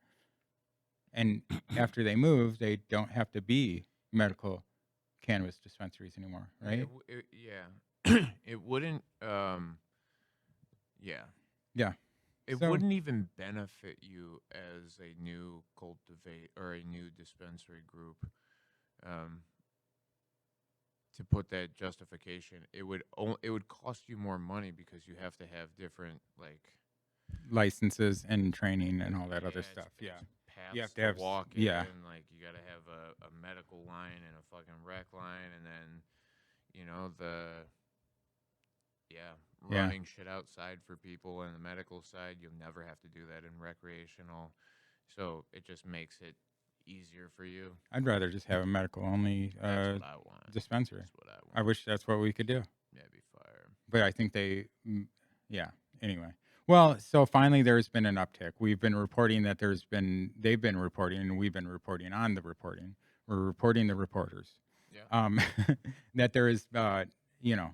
And after they move, they don't have to be medical cannabis dispensaries anymore, Yeah, right? yeah. It wouldn't. Yeah, Yeah. it So wouldn't even benefit you as a new cultivate or a new dispensary group. Um, to put that justification, it would cost you more money because you have to have different like licenses and training and all that other yeah, stuff. Yeah. it's You paths have to to have, walk yeah, in. Like you got to have a medical line and a fucking rec line, and then the yeah yeah. running shit outside for people and the medical side. You'll never have to do that in recreational, so it just makes it easier for you. I'd rather just have a medical only That's what I want. dispensary. That's what I I want. wish that's what we could do. That'd be fire. But I think yeah. Anyway, well, so finally there's been an uptick. We've been reporting that they've been reporting, and we've been reporting on the reporting. We're reporting the reporters. Yeah. Um, that there is, you know,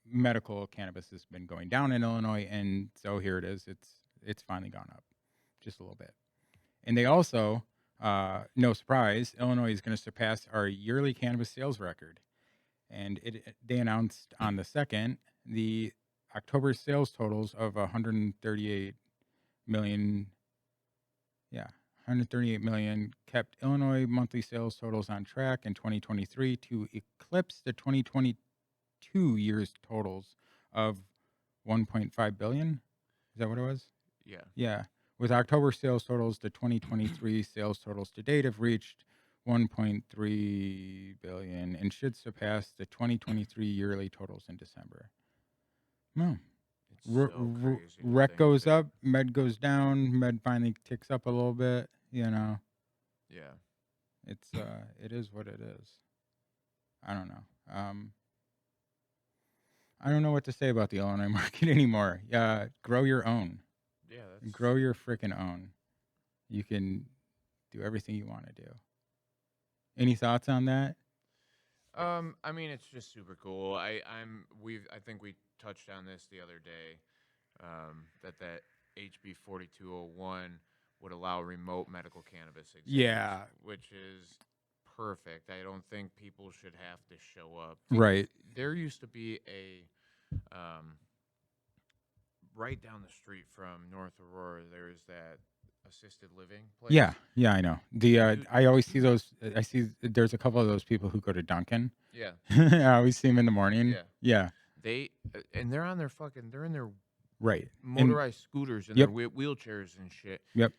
medical cannabis has been going down in Illinois, and so here it is. It's finally gone up, just a little bit. And they also, no surprise, Illinois is going to surpass our yearly cannabis sales record. And they announced on the 2nd the October sales totals of 138 million. Yeah, 138 million kept Illinois monthly sales totals on track in 2023 to eclipse the 2022 year's totals of 1.5 billion. Is that what it was? Yeah. Yeah. With October sales totals, the 2023 sales totals to date have reached 1.3 billion and should surpass the 2023 yearly totals in December. No. It's so crazy. to Rec think goes that- up, med goes down, med finally ticks up a little bit, Yeah. It's it is what it is. I don't know. I don't know what to say about the Illinois market anymore. Grow your own. Yeah. That's Grow your freaking own. You can do everything you want to do. Any thoughts on that? I mean, it's just super cool. I think we touched on this the other day. That HB 4201 would allow remote medical cannabis exams. Yeah. Which is perfect. I don't think people should have to show up. Right. There used to be a right down the street from North Aurora. There's that assisted living place. Yeah, I know. I always see those. I see there's a couple of those people who go to Dunkin'. Yeah. I always see them in the morning. Yeah. Yeah. They're on their they're in their Right. motorized scooters and Yep. their wheelchairs and shit. Yep.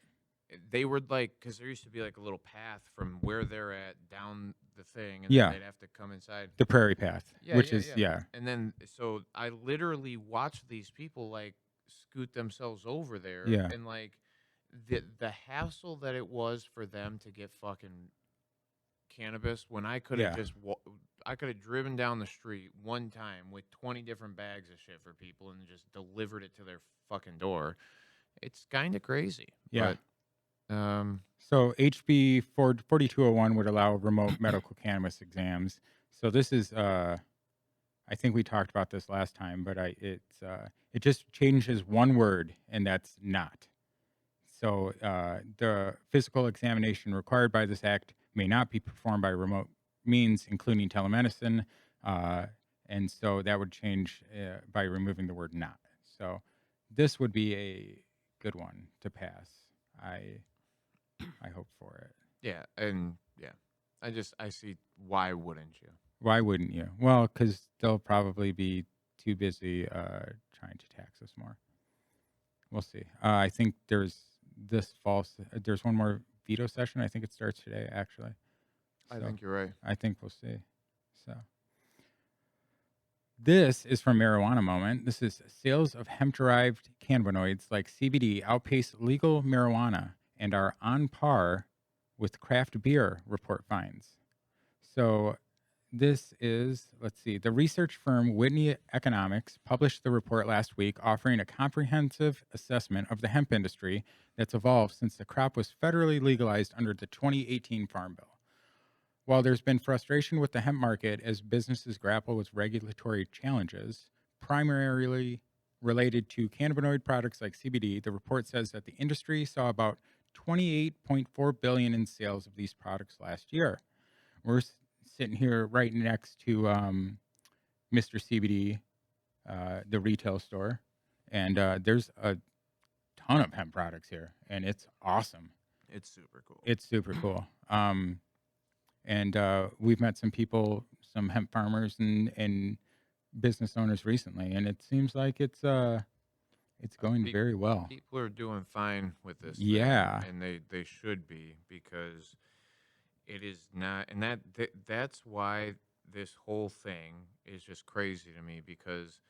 They were like, because there used to be like a little path from where they're at down the thing, and Yeah. then they'd have to come inside. The Prairie Path, Yeah, which yeah, is yeah. And then, so I literally watched these people like scoot themselves over there, Yeah. and like the hassle that it was for them to get fucking cannabis when I could have Yeah. just I could have driven down the street one time with 20 different bags of shit for people and just delivered it to their fucking door. It's kind of crazy. Yeah. But, So HB 4201 would allow remote medical cannabis exams. So this is, I think we talked about this last time, but it just changes one word, and that's not. So the physical examination required by this act may not be performed by remote means, including telemedicine. And so that would change by removing the word not. So this would be a good one to pass. I hope for it. yeah, and yeah, I see why wouldn't you? Why wouldn't you? Well, because they'll probably be too busy trying to tax us more. We'll see. I think there's this fall. There's one more veto session. I think it starts today, actually. I So think you're right. I think we'll see. So this is from Marijuana Moment. This is sales of hemp-derived cannabinoids like CBD outpace legal marijuana and are on par with craft beer, report finds. So this is, let's see, the research firm Whitney Economics published the report last week, offering a comprehensive assessment of the hemp industry that's evolved since the crop was federally legalized under the 2018 Farm Bill. While there's been frustration with the hemp market as businesses grapple with regulatory challenges, primarily related to cannabinoid products like CBD, the report says that the industry saw about $28.4 billion in sales of these products last year. We're sitting here right next to Mr. CBD, the retail store, and there's a ton of hemp products here, and it's awesome. It's super cool. It's super cool. And we've met some people, some hemp farmers and business owners recently, and it seems like it's going very well. People are doing fine with this Yeah. thing, and they should be, because it is not, and that's why this whole thing is just crazy to me, because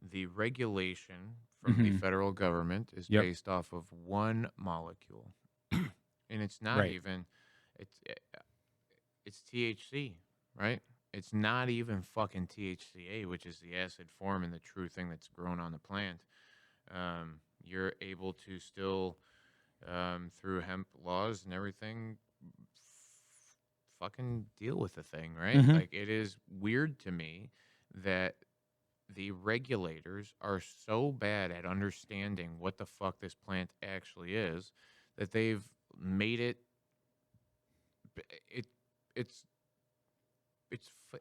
the regulation from the Mhm. federal government is Yep. based off of one molecule, and it's not Right. even it's THC, right? It's not even fucking THCA, which is the acid form and the true thing that's grown on the plant. You're able to still, through hemp laws and everything, fucking deal with the thing, right? Mhm. Like, it is weird to me that the regulators are so bad at understanding what the fuck this plant actually is that they've made it. It it's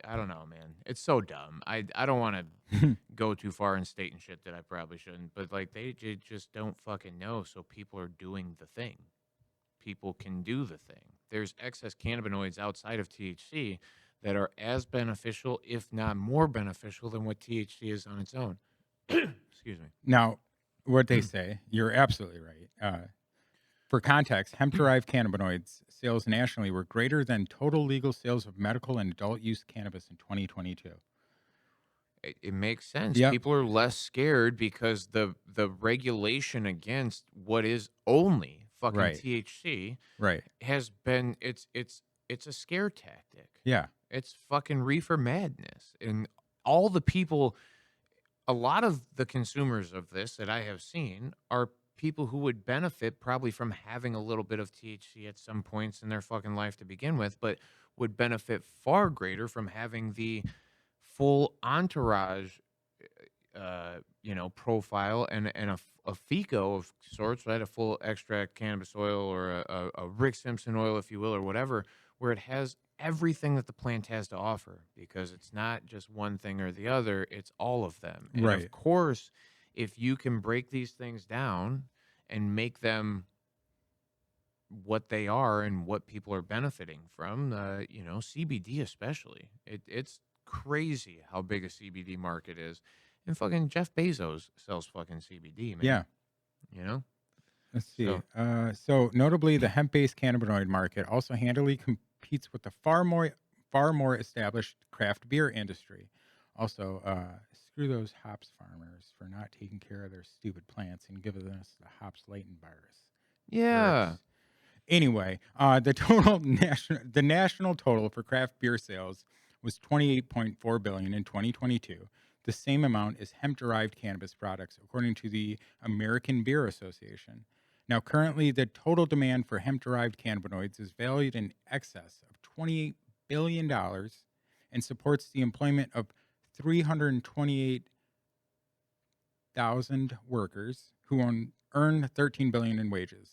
I don't know, man. It's so dumb. I don't want to go too far and state and shit that I probably shouldn't, but like they just don't fucking know. So people are doing the thing. People can do the thing. There's excess cannabinoids outside of THC that are as beneficial, if not more beneficial, than what THC is on its own. Excuse me. Now, what they say, you're absolutely right. For context, hemp-derived cannabinoids sales nationally were greater than total legal sales of medical and adult use cannabis in 2022. It makes sense. Yep. People are less scared because the regulation against what is only fucking Right. THC Right. has been it's a scare tactic. Yeah. It's fucking reefer madness. And all the people, a lot of the consumers of this that I have seen are people who would benefit probably from having a little bit of THC at some points in their fucking life to begin with, but would benefit far greater from having the full entourage, profile and a FICO of sorts, right? A full extract cannabis oil or a Rick Simpson oil, if you will, or whatever, where it has everything that the plant has to offer, because it's not just one thing or the other, it's all of them. And Right. of course, if you can break these things down and make them what they are and what people are benefiting from, CBD especially, it's crazy how big a CBD market is. And fucking Jeff Bezos sells fucking CBD, man. Yeah. You know? Let's see. So- So notably, the hemp-based cannabinoid market also handily competes with the far more established craft beer industry. Also, screw those hops farmers for not taking care of their stupid plants and giving us the hops latent virus. Yeah. Jerks. Anyway, the national total for craft beer sales was $28.4 billion in 2022, the same amount as hemp-derived cannabis products, according to the American Beer Association. Now, currently, the total demand for hemp-derived cannabinoids is valued in excess of $28 billion and supports the employment of 328,000 workers who earn $13 billion in wages.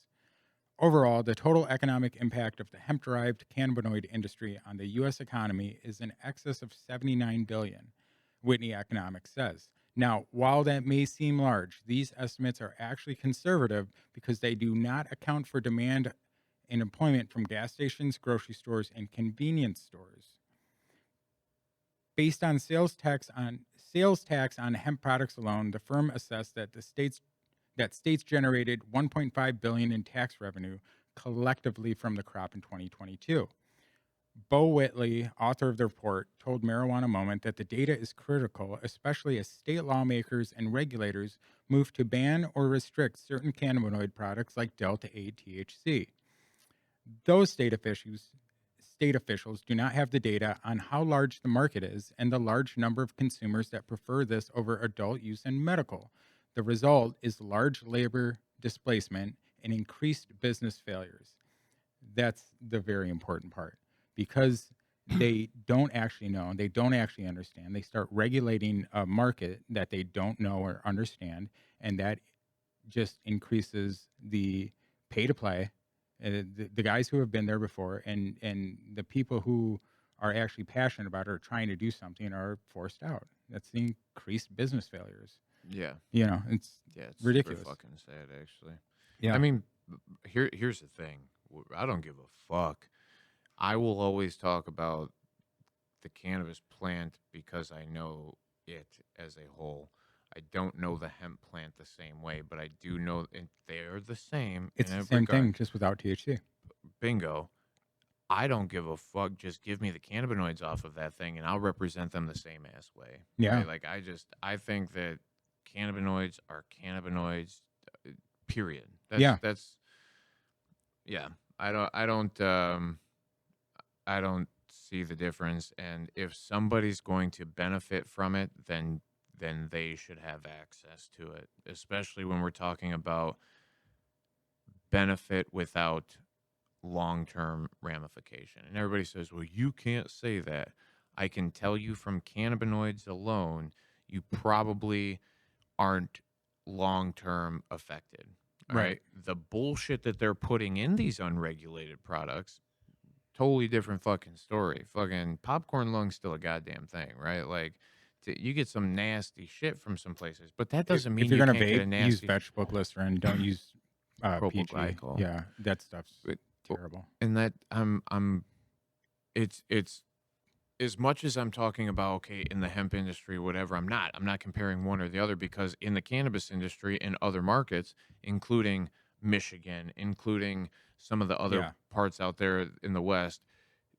Overall, the total economic impact of the hemp-derived cannabinoid industry on the U.S. economy is in excess of $79 billion, Whitney Economics says. Now, while that may seem large, these estimates are actually conservative because they do not account for demand and employment from gas stations, grocery stores, and convenience stores. Based on sales tax on hemp products alone, the firm assessed that states generated $1.5 billion in tax revenue collectively from the crop in 2022. Bo Whitley, author of the report, told Marijuana Moment that the data is critical, especially as state lawmakers and regulators move to ban or restrict certain cannabinoid products like Delta-8 THC. Those state officials do not have the data on how large the market is and the large number of consumers that prefer this over adult use and medical. The result is large labor displacement and increased business failures. That's the very important part, because they don't actually know and they don't actually understand. They start regulating a market that they don't know or understand, and that just increases the pay to play The guys who have been there before and the people who are actually passionate about it or trying to do something are forced out. That's the increased business failures. Yeah. It's It's ridiculous. super fucking sad, actually. Yeah. I mean, here's the thing. I don't give a fuck. I will always talk about the cannabis plant because I know it as a whole. I don't know the hemp plant the same way, but I do know they're the same It's in the every same regard. thing, just without THC. Bingo. I don't give a fuck. Just give me the cannabinoids off of that thing, and I'll represent them the same ass way. Yeah. Right? Like I think that cannabinoids are cannabinoids. Period. That's yeah. I don't see the difference. And if somebody's going to benefit from it, then they should have access to it. Especially when we're talking about benefit without long-term ramification. And everybody says, well, you can't say that. I can tell you from cannabinoids alone, you probably aren't long-term affected. All right. The bullshit that they're putting in these unregulated products, totally different fucking story. Fucking popcorn lung's still a goddamn thing, right? Like, you get some nasty shit from some places, but that doesn't mean if you're you gonna can't get a vape, use nasty vegetable glycerin. Don't use propyl PG. glycol. Yeah, that stuff's But- terrible. And that it's as much as I'm talking about, okay, in the hemp industry, whatever, I'm not comparing one or the other, because in the cannabis industry in other markets, including Michigan, including some of the other parts out there in the West,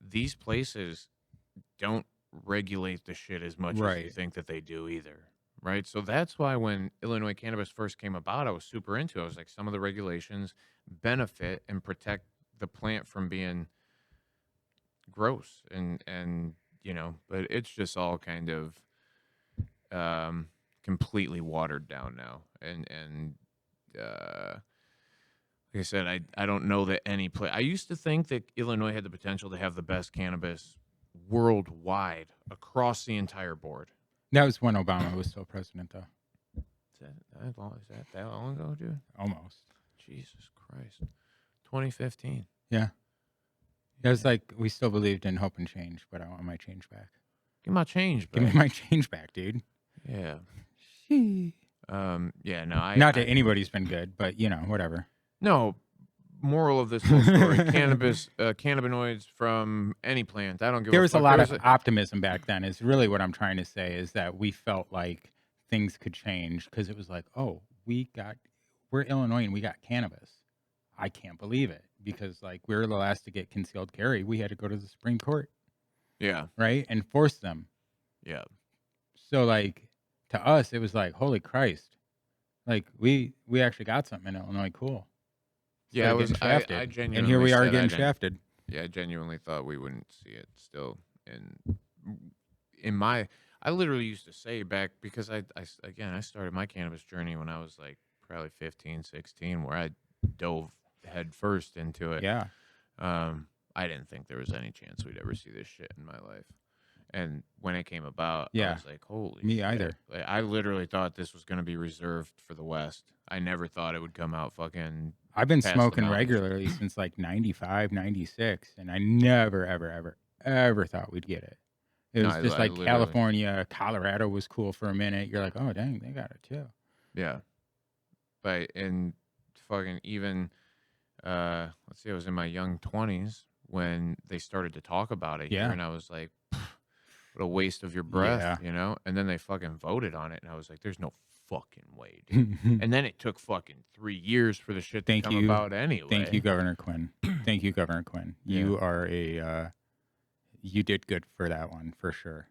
these places don't regulate the shit as much as you think that they do either. Right. So that's why when Illinois cannabis first came about, I was super into it. I was like, some of the regulations benefit and protect the plant from being gross and but it's just all kind of completely watered down now. And like I said, I don't know that any place. I used to think that Illinois had the potential to have the best cannabis worldwide across the entire board. That was when Obama was still president, though. Is that that long ago, dude? Almost. Jesus Christ. 2015. Yeah. It was like we still believed in hope and change, but I want my change back. Give me my change back. Give me my change back, dude. Yeah. Yeah, no, Not that anybody's been good, but whatever. No, moral of this whole story: cannabinoids from any plant. I don't give. There a was fuck. a lot of optimism back then. Is really what I'm trying to say. Is that we felt like things could change because it was like, oh, we're Illinois and we got cannabis. I can't believe it because like we were the last to get concealed carry. We had to go to the Supreme Court. Yeah. Right, and force them. Yeah. So like to us, it was like, holy Christ, like we actually got something in Illinois. Cool. Yeah, I genuinely. And here we are getting shafted. Yeah, I genuinely thought we wouldn't see it still. I literally used to say back, because I started my cannabis journey when I was like probably 15, 16, where I dove head first into it. Yeah. I didn't think there was any chance we'd ever see this shit in my life. And when it came about, I was like, holy Me shit. either. Like, I literally thought this was going to be reserved for the West. I never thought it would come out fucking. I've been past the smoking mountains. regularly since like 95, 96, and I never, ever, ever, ever thought we'd get it. It was just like literally. California, Colorado was cool for a minute. You're like, oh, dang, they got it too. Yeah. But and fucking even, let's see, I was in my young 20s when they started to talk about it here, and I was like, what a waste of your breath, And then they fucking voted on it, and I was like, there's no fucking way, dude. And then it took fucking 3 years for the shit to come about anyway. Thank you, Governor Quinn. Thank you, Governor Quinn. You are you did good for that one, for sure.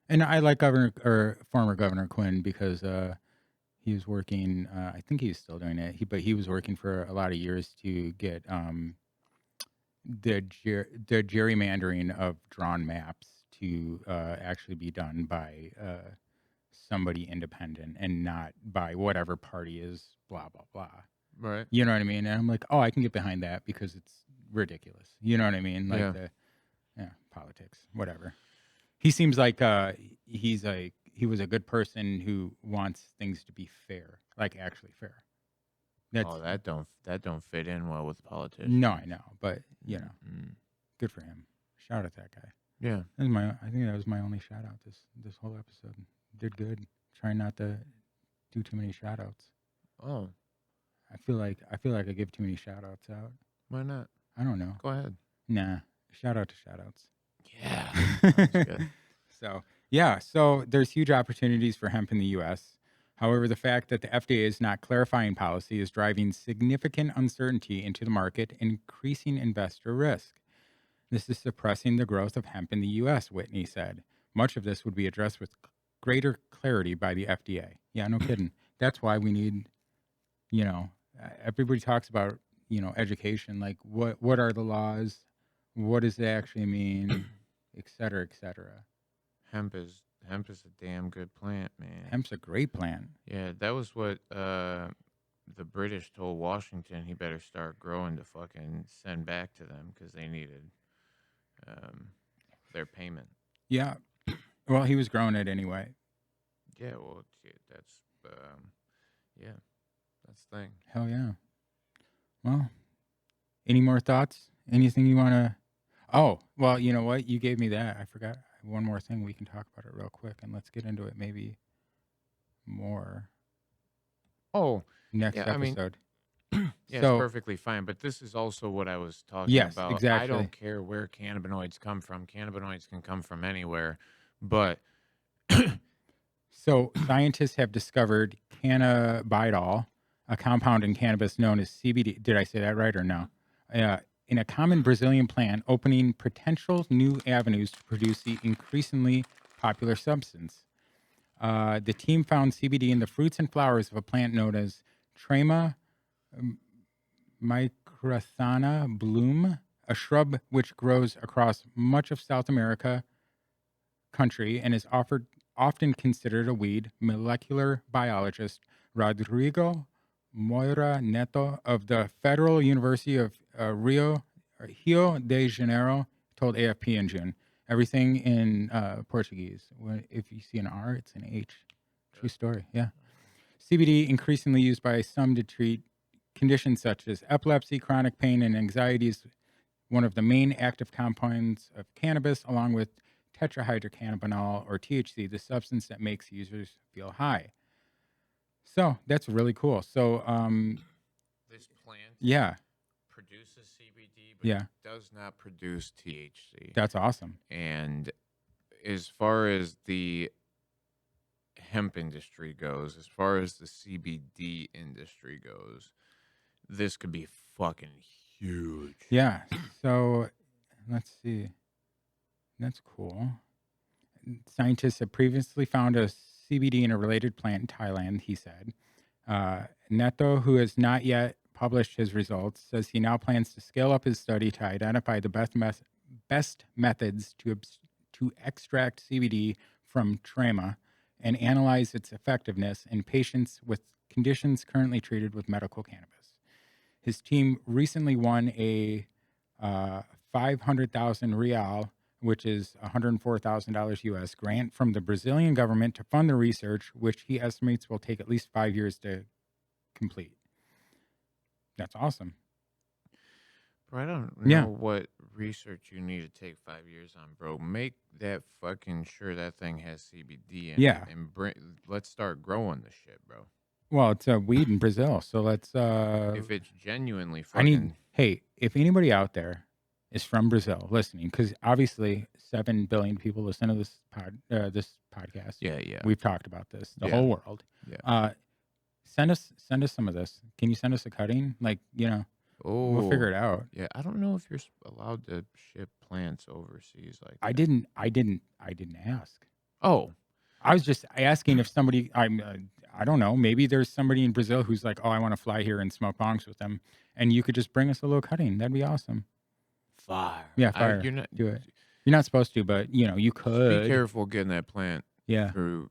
And I like former Governor Quinn because he was working, I think he's still doing it, but he was working for a lot of years to get the gerrymandering of drawn maps to actually be done by somebody independent and not by whatever party is blah, blah, blah. Right. You know what I mean? And I'm like, oh, I can get behind that because it's ridiculous. You know what I mean? Like politics, whatever. He seems like he was a good person who wants things to be fair, like actually fair. That's Oh, that don't fit in well with politicians. no, I know, but you know, Mm. good for him. Shout out that guy. Yeah. I think that was my only shout out this whole episode. Did good. Trying not to do too many shout outs. Oh, I feel like I give too many shout outs out. why not? I don't know. Go ahead. Nah. Shout out to shout outs. Yeah. Sounds good. So there's huge opportunities for hemp in the U.S. However, the fact that the FDA is not clarifying policy is driving significant uncertainty into the market, increasing investor risk. This is suppressing the growth of hemp in the U.S., Whitney said. Much of this would be addressed with greater clarity by the FDA. Yeah, no kidding. That's why we need, everybody talks about, education, like what are the laws? What does it actually mean? Et cetera, et cetera. Hemp is a damn good plant, man. Hemp's a great plant. Yeah, that was what the British told Washington he better start growing to fucking send back to them because they needed their payment. Yeah. Well, he was growing it anyway. Yeah, well, that's that's the thing. Hell yeah. Well, any more thoughts? Anything you want to? Oh, well, you know what? You gave me that. I forgot one more thing. We can talk about it real quick, and let's get into it maybe more Oh, next yeah, I mean, episode. yeah, So- it's perfectly fine. But this is also what I was talking Yes, about. I exactly. don't care where cannabinoids come from. Cannabinoids can come from anywhere. But So scientists have discovered cannabidol, a compound in cannabis known as CBD. Did I say that right or no? In a common Brazilian plant, opening potential new avenues to produce the increasingly popular substance. The team found CBD in the fruits and flowers of a plant known as Trema microthana bloom, a shrub which grows across much of South America country and is often considered a weed. Molecular biologist Rodrigo Moira Neto of the Federal University of Rio de Janeiro told AFP in June. Everything in Portuguese. If you see an R, it's an H. True story. Yeah. CBD increasingly used by some to treat conditions such as epilepsy, chronic pain, and anxiety is one of the main active compounds of cannabis, along with tetrahydrocannabinol or THC, the substance that makes users feel high. So that's really cool. So this plant yeah, produces CBD, but Yeah. it does not produce THC. that's awesome. And as far as the hemp industry goes, as far as the CBD industry goes, this could be fucking huge. Yeah. So let's see. That's cool. Scientists have previously found a CBD in a related plant in Thailand, he said. Neto, who has not yet published his results, says he now plans to scale up his study to identify the best methods to extract CBD from trema and analyze its effectiveness in patients with conditions currently treated with medical cannabis. His team recently won a 500,000 real, which is $104,000 US, grant from the Brazilian government to fund the research, which he estimates will take at least 5 years to complete. That's awesome. Bro, I don't Yeah. know what research you need to take 5 years on, bro. Make that fucking sure that thing has CBD in Yeah. it, and let's start growing the shit, bro. Well, it's a weed in Brazil, so let's. If it's genuinely I fucking, need. Hey, if anybody out there is from Brazil listening, because obviously 7 billion people listen to this podcast. yeah, We've talked about this. The Yeah. whole world. Yeah. Send us some of this. Can you send us a cutting? Like, we'll figure it out. Yeah, I don't know if you're allowed to ship plants overseas like that. I didn't ask. Oh, I was just asking if somebody. I don't know. Maybe there's somebody in Brazil who's like, oh, I want to fly here and smoke bongs with them, and you could just bring us a little cutting. That'd be awesome. fire. Yeah, fire. You're not. Do it. You're not supposed to, but you could. Be careful getting that plant Yeah. through.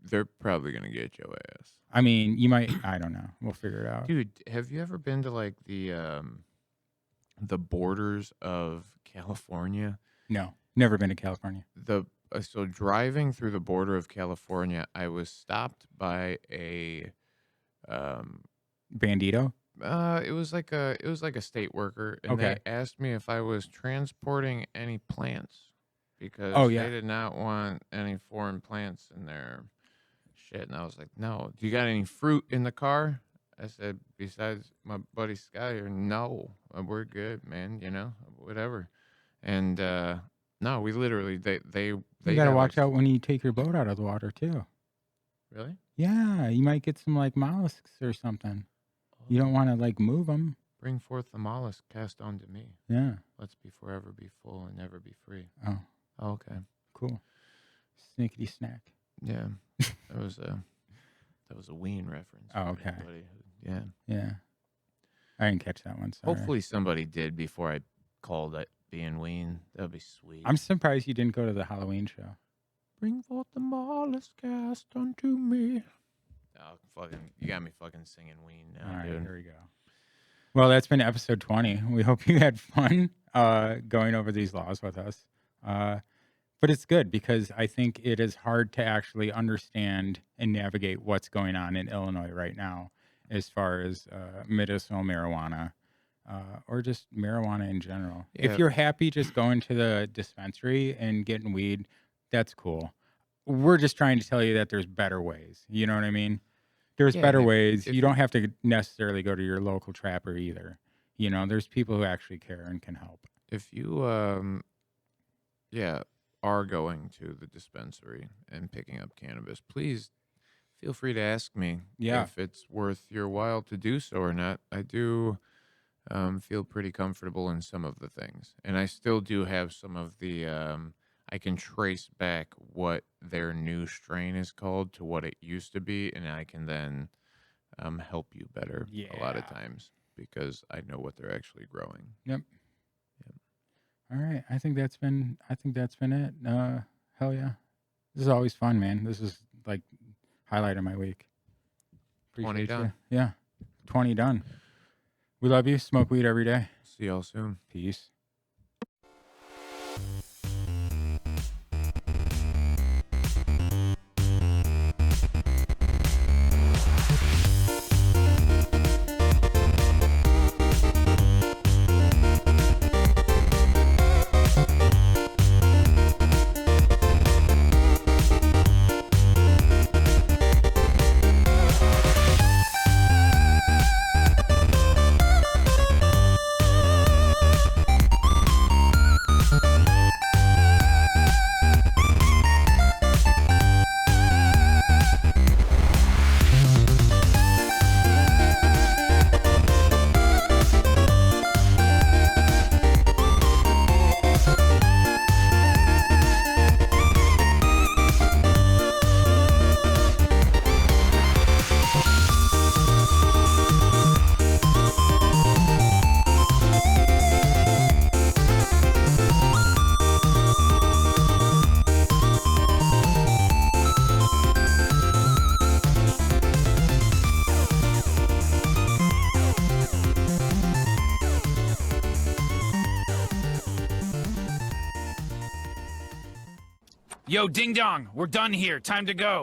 They're probably gonna get your ass. I mean, you might. I don't know. We'll figure it out. Dude, have you ever been to like the borders of California? No, never been to California. So driving through the border of California, I was stopped by a Bandito? It was like a state worker, and Okay. they asked me if I was transporting any plants because Oh, they yeah. did not want any foreign plants in their shit. And I was like, "No, do you got any fruit in the car?" I said, "Besides my buddy Skyler, no, we're good, man. You know, whatever." And no, we literally You they gotta got like watch out when you take your boat out of the water too. really. Yeah, you might get some like mollusks or something. You don't want to like move them. Bring forth the mollusk, cast onto me. Yeah. Let's be forever be full and never be free. Oh, Oh, okay. cool. Snickety snack. Yeah, that was a Ween reference. Oh, for okay. anybody yeah. Yeah. I didn't catch that one. Sorry. Hopefully somebody did before I called it being Ween. That'd be sweet. I'm surprised you didn't go to the Halloween show. Bring forth the mollusk, cast unto me. Oh, fucking! You got me fucking singing Ween now, All right, dude. here we go. Well, that's been episode 20. We hope you had fun going over these laws with us. But it's good because I think it is hard to actually understand and navigate what's going on in Illinois right now as far as medicinal marijuana or just marijuana in general. Yeah. If you're happy just going to the dispensary and getting weed, that's cool. We're just trying to tell you that there's better ways. You know what I mean? There's Yeah, better if- ways. if You don't have to necessarily go to your local trapper either. You know, there's people who actually care and can help. If you are going to the dispensary and picking up cannabis, please feel free to ask me Yeah. if it's worth your while to do so or not. I do feel pretty comfortable in some of the things, and I still do have some of the I can trace back what their new strain is called to what it used to be, and I can then help you better a lot of Yeah. times because I know what they're actually growing. All right. I think that's been it. Hell yeah. This is always fun, man. This is like highlight of my week. 20 Appreciate done. you. Yeah. 20 done. We love you. Smoke weed every day. See y'all soon. Peace. Yo, ding dong, we're done here. Time to go.